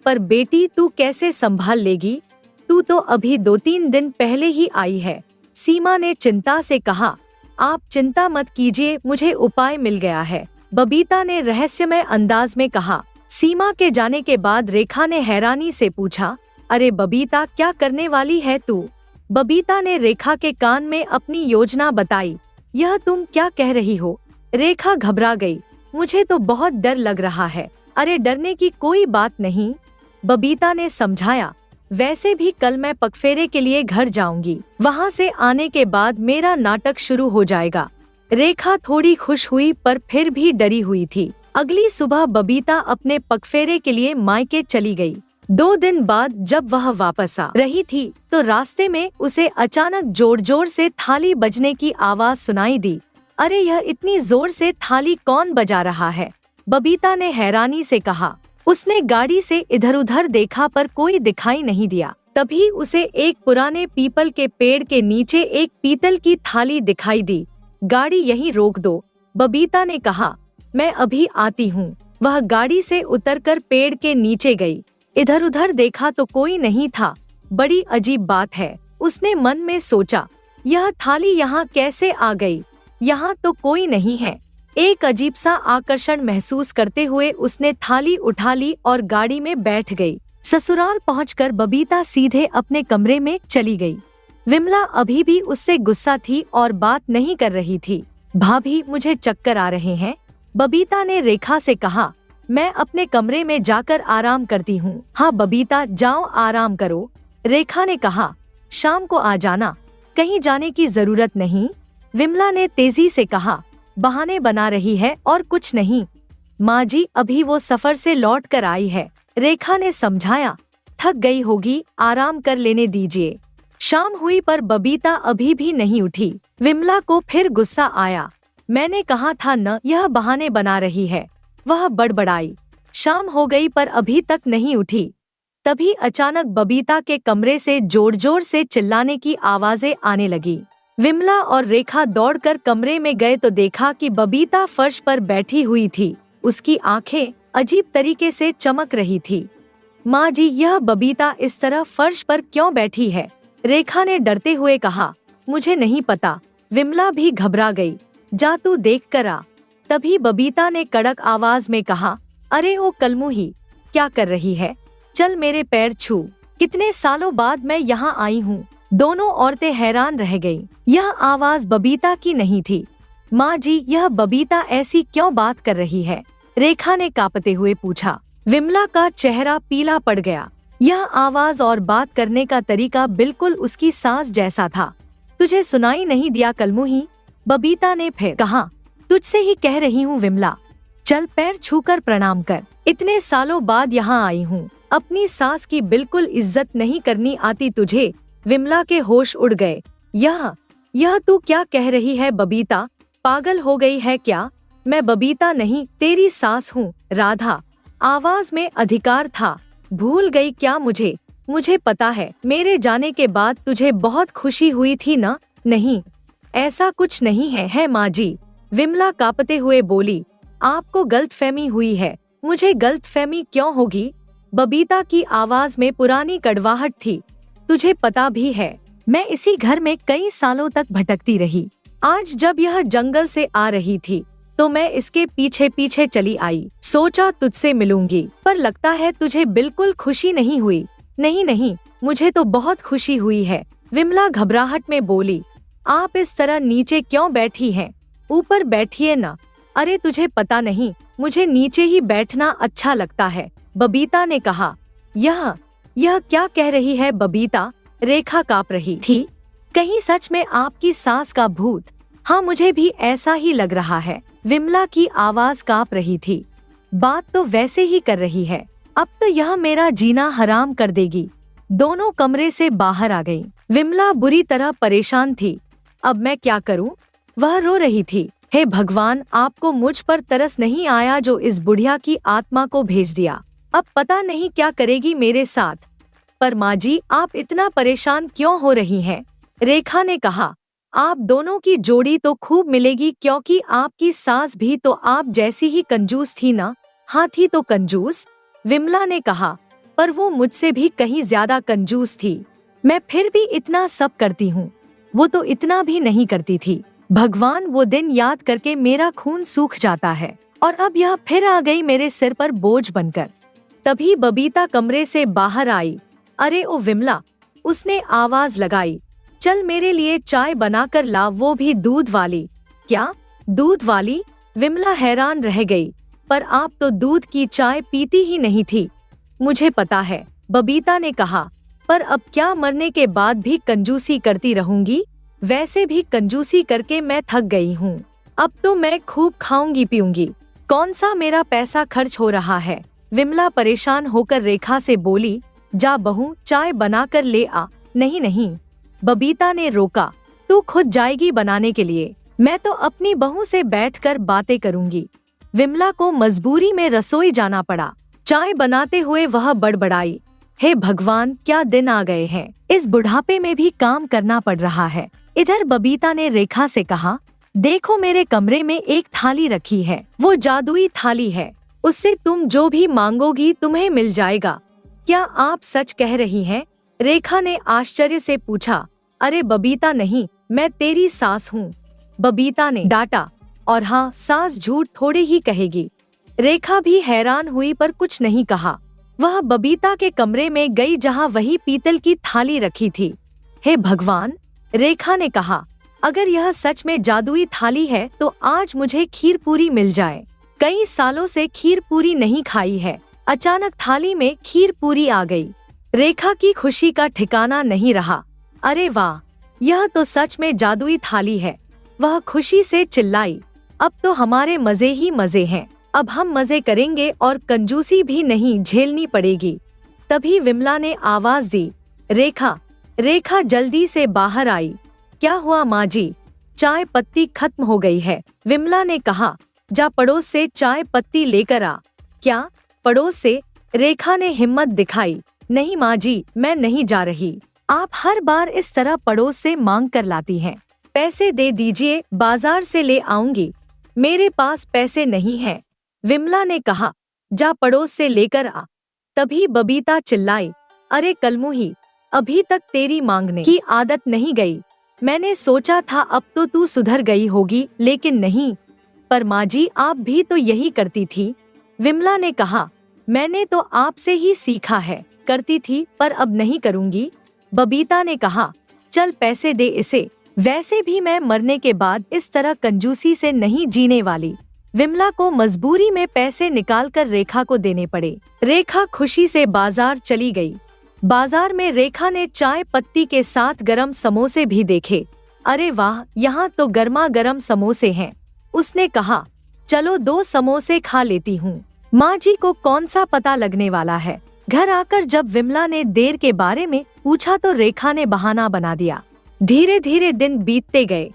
पर बेटी तू कैसे संभाल लेगी, तू तो अभी 2-3 दिन पहले ही आई है, सीमा ने चिंता से कहा। आप चिंता मत कीजिए, मुझे उपाय मिल गया है, बबीता ने रहस्यमय अंदाज में कहा। सीमा के जाने के बाद रेखा ने हैरानी से पूछा, अरे बबीता क्या करने वाली है तू? बबीता ने रेखा के कान में अपनी योजना बताई। यह तुम क्या कह रही हो? रेखा घबरा गई। मुझे तो बहुत डर लग रहा है। अरे डरने की कोई बात नहीं, बबीता ने समझाया। वैसे भी कल मैं पगफेरे के लिए घर जाऊंगी, वहाँ से आने के बाद मेरा नाटक शुरू हो जाएगा। रेखा थोड़ी खुश हुई पर फिर भी डरी हुई थी। अगली सुबह बबीता अपने पगफेरे के लिए मायके चली गई। 2 दिन बाद जब वह वापस आ रही थी तो रास्ते में उसे अचानक जोर जोर से थाली बजने की आवाज सुनाई दी। अरे यह इतनी जोर से थाली कौन बजा रहा है, बबीता ने हैरानी से कहा। उसने गाड़ी से इधर उधर देखा पर कोई दिखाई नहीं दिया। तभी उसे एक पुराने पीपल के पेड़ के नीचे एक पीतल की थाली दिखाई दी। गाड़ी यहीं रोक दो, बबीता ने कहा। मैं अभी आती हूँ। वह गाड़ी से उतरकर पेड़ के नीचे गई। इधर उधर देखा तो कोई नहीं था। बड़ी अजीब बात है, उसने मन में सोचा। यह थाली यहाँ कैसे आ गई? यहाँ तो कोई नहीं है। एक अजीब सा आकर्षण महसूस करते हुए उसने थाली उठा ली और गाड़ी में बैठ गई। ससुराल पहुंचकर बबीता सीधे अपने कमरे में चली गई। विमला अभी भी उससे गुस्सा थी और बात नहीं कर रही थी। भाभी मुझे चक्कर आ रहे हैं, बबीता ने रेखा से कहा। मैं अपने कमरे में जाकर आराम करती हूँ। हाँ बबीता जाओ आराम करो, रेखा ने कहा। शाम को आ जाना, कहीं जाने की जरूरत नहीं, विमला ने तेजी से कहा। बहाने बना रही है और कुछ नहीं, माँ जी अभी वो सफर से लौट कर आई है, रेखा ने समझाया। थक गई होगी, आराम कर लेने दीजिए। शाम हुई पर बबीता अभी भी नहीं उठी। विमला को फिर गुस्सा आया। मैंने कहा था न, यह बहाने बना रही है, वह बड़बड़ाई। शाम हो गई पर अभी तक नहीं उठी। तभी अचानक बबीता के कमरे से जोर जोर से चिल्लाने की आवाजें आने लगी। विमला और रेखा दौड़कर कमरे में गए तो देखा कि बबीता फर्श पर बैठी हुई थी। उसकी आंखें अजीब तरीके से चमक रही थी। माँ जी, यह बबीता इस तरह फर्श पर क्यों बैठी है? रेखा ने डरते हुए कहा। मुझे नहीं पता, विमला भी घबरा गई। जा तू देख कर आ। तभी बबीता ने कड़क आवाज में कहा। अरे ओ कलमुही, क्या कर रही है? चल मेरे पैर छू। कितने सालों बाद मैं यहाँ आई हूँ। दोनों औरतें हैरान रह गईं। यह आवाज बबीता की नहीं थी। माँ जी, यह बबीता ऐसी क्यों बात कर रही है? रेखा ने कांपते हुए पूछा। विमला का चेहरा पीला पड़ गया। यह आवाज और बात करने का तरीका बिल्कुल उसकी सास जैसा था। तुझे सुनाई नहीं दिया कलमुही? बबीता ने फिर कहा। तुझसे ही कह रही हूँ विमला, चल पैर छूकर प्रणाम कर। इतने सालों बाद यहाँ आई हूँ, अपनी सास की बिल्कुल इज्जत नहीं करनी आती तुझे? विमला के होश उड़ गए। यह तू क्या कह रही है बबीता? पागल हो गई है क्या? मैं बबीता नहीं, तेरी सास हूँ राधा। आवाज में अधिकार था। भूल गई क्या मुझे? मुझे पता है मेरे जाने के बाद तुझे बहुत खुशी हुई थी ना? नहीं, ऐसा कुछ नहीं है माँ जी। विमला कांपते हुए बोली। आपको गलतफहमी हुई है। मुझे गलतफहमी क्यों होगी? बबीता की आवाज में पुरानी कड़वाहट थी। तुझे पता भी है, मैं इसी घर में कई सालों तक भटकती रही। आज जब यह जंगल से आ रही थी तो मैं इसके पीछे पीछे चली आई। सोचा तुझसे मिलूंगी, पर लगता है तुझे बिल्कुल खुशी नहीं हुई। नहीं, मुझे तो बहुत खुशी हुई है। विमला घबराहट में बोली। आप इस तरह नीचे क्यों बैठी हैं? ऊपर बैठिए ना। अरे तुझे पता नहीं, मुझे नीचे ही बैठना अच्छा लगता है, बबीता ने कहा। यह क्या कह रही है बबीता? रेखा कांप रही थी। कहीं सच में आपकी सास का भूत? हाँ, मुझे भी ऐसा ही लग रहा है। विमला की आवाज कांप रही थी। बात तो वैसे ही कर रही है, अब तो यह मेरा जीना हराम कर देगी। दोनों कमरे से बाहर आ गईं। विमला बुरी तरह परेशान थी। अब मैं क्या करूं? वह रो रही थी। हे भगवान, आपको मुझ पर तरस नहीं आया जो इस बुढ़िया की आत्मा को भेज दिया? अब पता नहीं क्या करेगी मेरे साथ। पर माँ जी, आप इतना परेशान क्यों हो रही हैं? रेखा ने कहा। आप दोनों की जोड़ी तो खूब मिलेगी, क्योंकि आपकी सास भी तो आप जैसी ही कंजूस थी ना? हाँ थी तो कंजूस, विमला ने कहा, पर वो मुझसे भी कहीं ज्यादा कंजूस थी। मैं फिर भी इतना सब करती हूँ, वो तो इतना भी नहीं करती थी। भगवान, वो दिन याद करके मेरा खून सूख जाता है, और अब यह फिर आ गई मेरे सिर पर बोझ बनकर। तभी बबीता कमरे से बाहर आई। अरे ओ विमला, उसने आवाज लगाई, चल मेरे लिए चाय बनाकर ला, वो भी दूध वाली। क्या दूध वाली? विमला हैरान रह गई। पर आप तो दूध की चाय पीती ही नहीं थी। मुझे पता है, बबीता ने कहा, पर अब क्या मरने के बाद भी कंजूसी करती रहूंगी? वैसे भी कंजूसी करके मैं थक गई हूँ। अब तो मैं खूब खाऊंगी पीऊंगी। कौन सा मेरा पैसा खर्च हो रहा है? विमला परेशान होकर रेखा से बोली। जा बहू, चाय बनाकर ले आ। नहीं, बबीता ने रोका। तू खुद जाएगी बनाने के लिए? मैं तो अपनी बहू से बैठकर बातें करूंगी। विमला को मजबूरी में रसोई जाना पड़ा। चाय बनाते हुए वह बड़बड़ाई। हे भगवान, क्या दिन आ गए हैं। इस बुढ़ापे में भी काम करना पड़ रहा है। इधर बबीता ने रेखा से कहा, देखो मेरे कमरे में एक थाली रखी है, वो जादुई थाली है। उससे तुम जो भी मांगोगी तुम्हें मिल जाएगा। क्या आप सच कह रही हैं? रेखा ने आश्चर्य से पूछा। अरे बबीता नहीं, मैं तेरी सास हूँ, बबीता ने डांटा। और हाँ, सास झूठ थोड़ी ही कहेगी। रेखा भी हैरान हुई पर कुछ नहीं कहा। वह बबीता के कमरे में गई जहाँ वही पीतल की थाली रखी थी। हे भगवान, रेखा ने कहा, अगर यह सच में जादुई थाली है तो आज मुझे खीर पूरी मिल जाए। कई सालों से खीर पूरी नहीं खाई है। अचानक थाली में खीर पूरी आ गई। रेखा की खुशी का ठिकाना नहीं रहा। अरे वाह, यह तो सच में जादुई थाली है। वह खुशी से चिल्लाई। अब तो हमारे मजे ही मजे हैं। अब हम मजे करेंगे और कंजूसी भी नहीं झेलनी पड़ेगी। तभी विमला ने आवाज दी, रेखा। रेखा जल्दी से बाहर आई। क्या हुआ माँ जी? चाय पत्ती खत्म हो गई है, विमला ने कहा। जा पड़ोस से चाय पत्ती लेकर आ। क्या पड़ोस से? रेखा ने हिम्मत दिखाई। नहीं माँ जी, मैं नहीं जा रही। आप हर बार इस तरह पड़ोस से मांग कर लाती हैं। पैसे दे दीजिए, बाजार से ले आऊंगी। मेरे पास पैसे नहीं हैं, विमला ने कहा। जा पड़ोस से लेकर आ। तभी बबीता चिल्लाई, अरे कलमुही, अभी तक तेरी मांगने की आदत नहीं गई। मैंने सोचा था अब तो तू सुधर गई होगी, लेकिन नहीं। पर माँ जी, आप भी तो यही करती थी, विमला ने कहा। मैंने तो आपसे ही सीखा है। करती थी पर अब नहीं करूँगी। बबीता ने कहा, चल पैसे दे इसे, वैसे भी मैं मरने के बाद इस तरह कंजूसी से नहीं जीने वाली। विमला को मजबूरी में पैसे निकालकर रेखा को देने पड़े। रेखा खुशी से बाजार चली गई। बाजार में रेखा ने चाय पत्ती के साथ गरम समोसे भी देखे। अरे वाह, यहाँ तो गर्मा गर्म समोसे हैं। उसने कहा, चलो 2 समोसे खा लेती हूँ। माँ जी को कौन सा पता लगने वाला है। घर आकर जब विमला ने देर के बारे में पूछा तो रेखा ने बहाना बना दिया। धीरे धीरे दिन बीतते गए।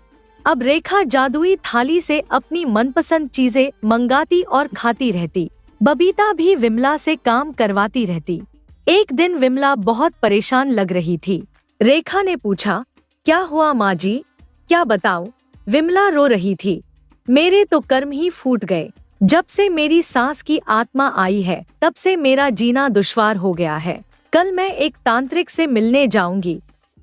अब रेखा जादुई थाली से अपनी मनपसंद चीजें मंगाती और खाती रहती। बबीता भी विमला से काम करवाती रहती। एक दिन विमला बहुत परेशान लग रही थी। रेखा ने पूछा, क्या हुआ माँ जी? क्या बताऊं? विमला रो रही थी। मेरे तो कर्म ही फूट गए। जब से मेरी सास की आत्मा आई है तब से मेरा जीना दुश्वार हो गया है। कल मैं एक तांत्रिक से मिलने जाऊंगी।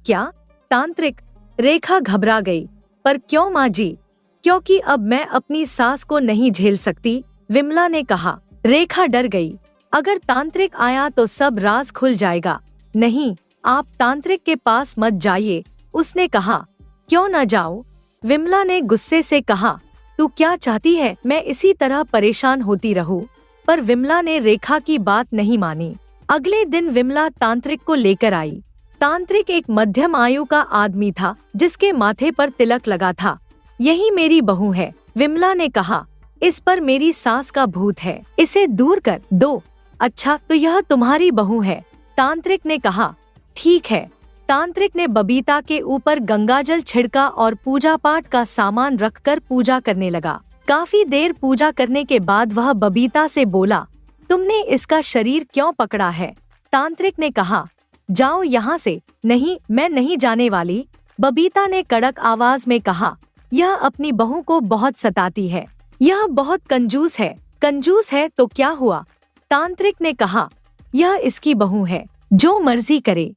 क्या तांत्रिक? रेखा घबरा गई। पर क्यों माँ जी? क्योंकि अब मैं अपनी सास को नहीं झेल सकती, विमला ने कहा। रेखा डर गई। अगर तांत्रिक आया तो सब राज खुल जाएगा। नहीं, आप तांत्रिक के पास मत जाइए, उसने कहा। क्यों न जाऊं? विमला ने गुस्से से कहा। तू क्या चाहती है, मैं इसी तरह परेशान होती रहूं? पर विमला ने रेखा की बात नहीं मानी। अगले दिन विमला तांत्रिक को लेकर आई। तांत्रिक एक मध्यम आयु का आदमी था जिसके माथे पर तिलक लगा था। यही मेरी बहू है, विमला ने कहा। इस पर मेरी सास का भूत है, इसे दूर कर दो। अच्छा, तो यह तुम्हारी बहू है, तांत्रिक ने कहा। ठीक है। तांत्रिक ने बबीता के ऊपर गंगाजल छिड़का और पूजा पाठ का सामान रखकर पूजा करने लगा। काफी देर पूजा करने के बाद वह बबीता से बोला, तुमने इसका शरीर क्यों पकड़ा है? तांत्रिक ने कहा, जाओ यहाँ से। नहीं, मैं नहीं जाने वाली, बबीता ने कड़क आवाज में कहा। यह अपनी बहू को बहुत सताती है। यह बहुत कंजूस है। कंजूस है तो क्या हुआ? तांत्रिक ने कहा, यह इसकी बहू है, जो मर्जी करे।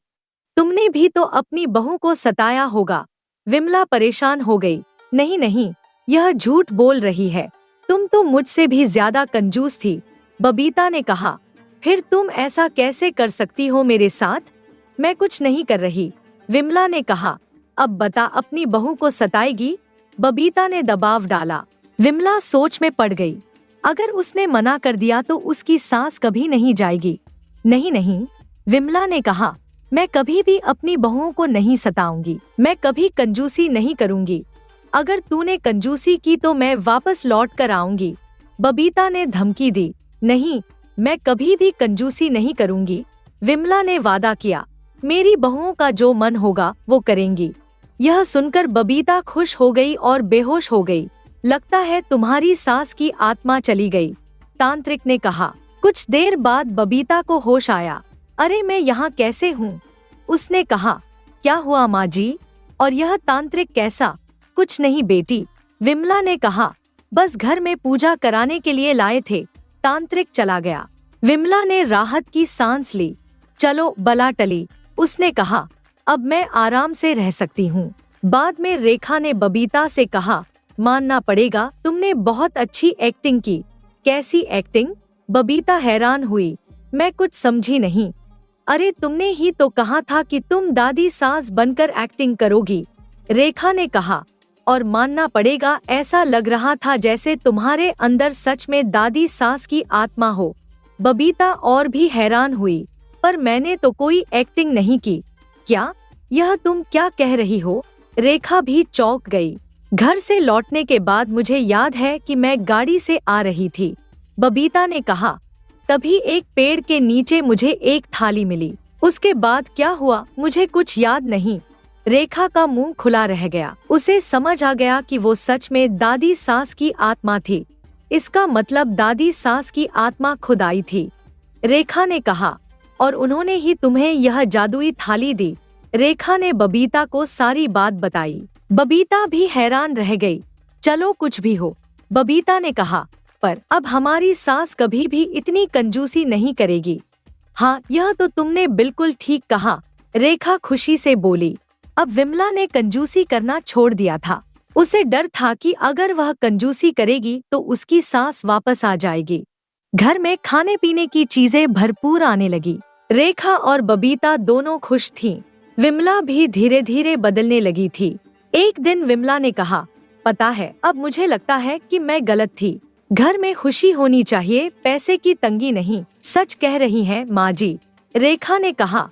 तुमने भी तो अपनी बहू को सताया होगा। विमला परेशान हो गई। नहीं नहीं, यह झूठ बोल रही है, तुम तो मुझसे भी ज्यादा कंजूस थी, बबीता ने कहा। फिर तुम ऐसा कैसे कर सकती हो मेरे साथ? मैं कुछ नहीं कर रही, विमला ने कहा। अब बता, अपनी बहू को सताएगी? बबीता ने दबाव डाला। विमला सोच में पड़ गई। अगर उसने मना कर दिया तो उसकी सांस कभी नहीं जाएगी। नहीं नहीं, विमला ने कहा, मैं कभी भी अपनी बहुओं को नहीं सताऊंगी। मैं कभी कंजूसी नहीं करूंगी। अगर तूने कंजूसी की तो मैं वापस लौट कर आऊंगी, बबीता ने धमकी दी। नहीं, मैं कभी भी कंजूसी नहीं करूंगी, विमला ने वादा किया। मेरी बहुओं का जो मन होगा वो करेंगी। यह सुनकर बबीता खुश हो गई और बेहोश हो गई। लगता है तुम्हारी सास की आत्मा चली गई, तांत्रिक ने कहा। कुछ देर बाद बबीता को होश आया। अरे मैं यहाँ कैसे हूँ? उसने कहा। क्या हुआ माँ जी? और यह तांत्रिक कैसा? कुछ नहीं बेटी, विमला ने कहा। बस घर में पूजा कराने के लिए लाए थे। तांत्रिक चला गया। विमला ने राहत की सांस ली। चलो बला टली, उसने कहा। अब मैं आराम से रह सकती हूँ। बाद में रेखा ने बबीता से कहा, मानना पड़ेगा, तुमने बहुत अच्छी एक्टिंग की। कैसी एक्टिंग? बबीता हैरान हुई। मैं कुछ समझी नहीं। अरे तुमने ही तो कहा था कि तुम दादी सास बनकर एक्टिंग करोगी, रेखा ने कहा। और मानना पड़ेगा, ऐसा लग रहा था जैसे तुम्हारे अंदर सच में दादी सास की आत्मा हो। बबीता और भी हैरान हुई। पर मैंने तो कोई एक्टिंग नहीं की। क्या? यह तुम क्या कह रही हो? रेखा भी चौंक गई। घर से लौटने के बाद मुझे याद है कि मैं गाड़ी से आ रही थी, बबीता ने कहा। तभी एक पेड़ के नीचे मुझे एक थाली मिली। उसके बाद क्या हुआ मुझे कुछ याद नहीं। रेखा का मुंह खुला रह गया। उसे समझ आ गया कि वो सच में दादी सास की आत्मा थी। इसका मतलब दादी सास की आत्मा खुद आई थी, रेखा ने कहा। और उन्होंने ही तुम्हें यह जादुई थाली दी। रेखा ने बबीता को सारी बात बताई। बबीता भी हैरान रह गई। चलो कुछ भी हो, बबीता ने कहा, पर अब हमारी सास कभी भी इतनी कंजूसी नहीं करेगी। हाँ, यह तो तुमने बिल्कुल ठीक कहा, रेखा खुशी से बोली। अब विमला ने कंजूसी करना छोड़ दिया था। उसे डर था कि अगर वह कंजूसी करेगी तो उसकी सास वापस आ जाएगी। घर में खाने पीने की चीजें भरपूर आने लगी। रेखा और बबीता दोनों खुश थीं। विमला भी धीरे धीरे बदलने लगी थी। एक दिन विमला ने कहा, पता है, अब मुझे लगता है कि मैं गलत थी। घर में खुशी होनी चाहिए, पैसे की तंगी नहीं। सच कह रही हैं माँ जी। रेखा ने कहा,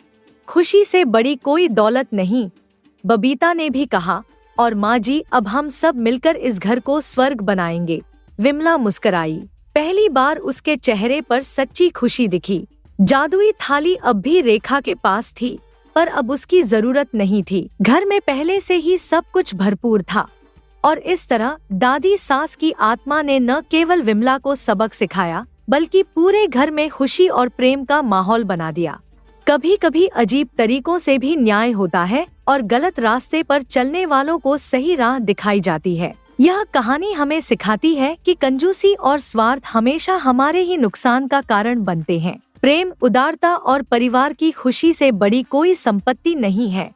खुशी से बड़ी कोई दौलत नहीं। बबीता ने भी कहा, और माँ जी, अब हम सब मिलकर इस घर को स्वर्ग बनाएंगे। विमला मुस्कुराई। पहली बार उसके चेहरे पर सच्ची खुशी दिखी। जादुई थाली अब भी रेखा के पास थी, पर अब उसकी जरूरत नहीं थी। घर में पहले से ही सब कुछ भरपूर था। और इस तरह दादी सास की आत्मा ने न केवल विमला को सबक सिखाया, बल्कि पूरे घर में खुशी और प्रेम का माहौल बना दिया। कभी कभी अजीब तरीकों से भी न्याय होता है और गलत रास्ते पर चलने वालों को सही राह दिखाई जाती है। यह कहानी हमें सिखाती है कि कंजूसी और स्वार्थ हमेशा हमारे ही नुकसान का कारण बनते हैं। प्रेम, उदारता और परिवार की खुशी से बड़ी कोई संपत्ति नहीं है।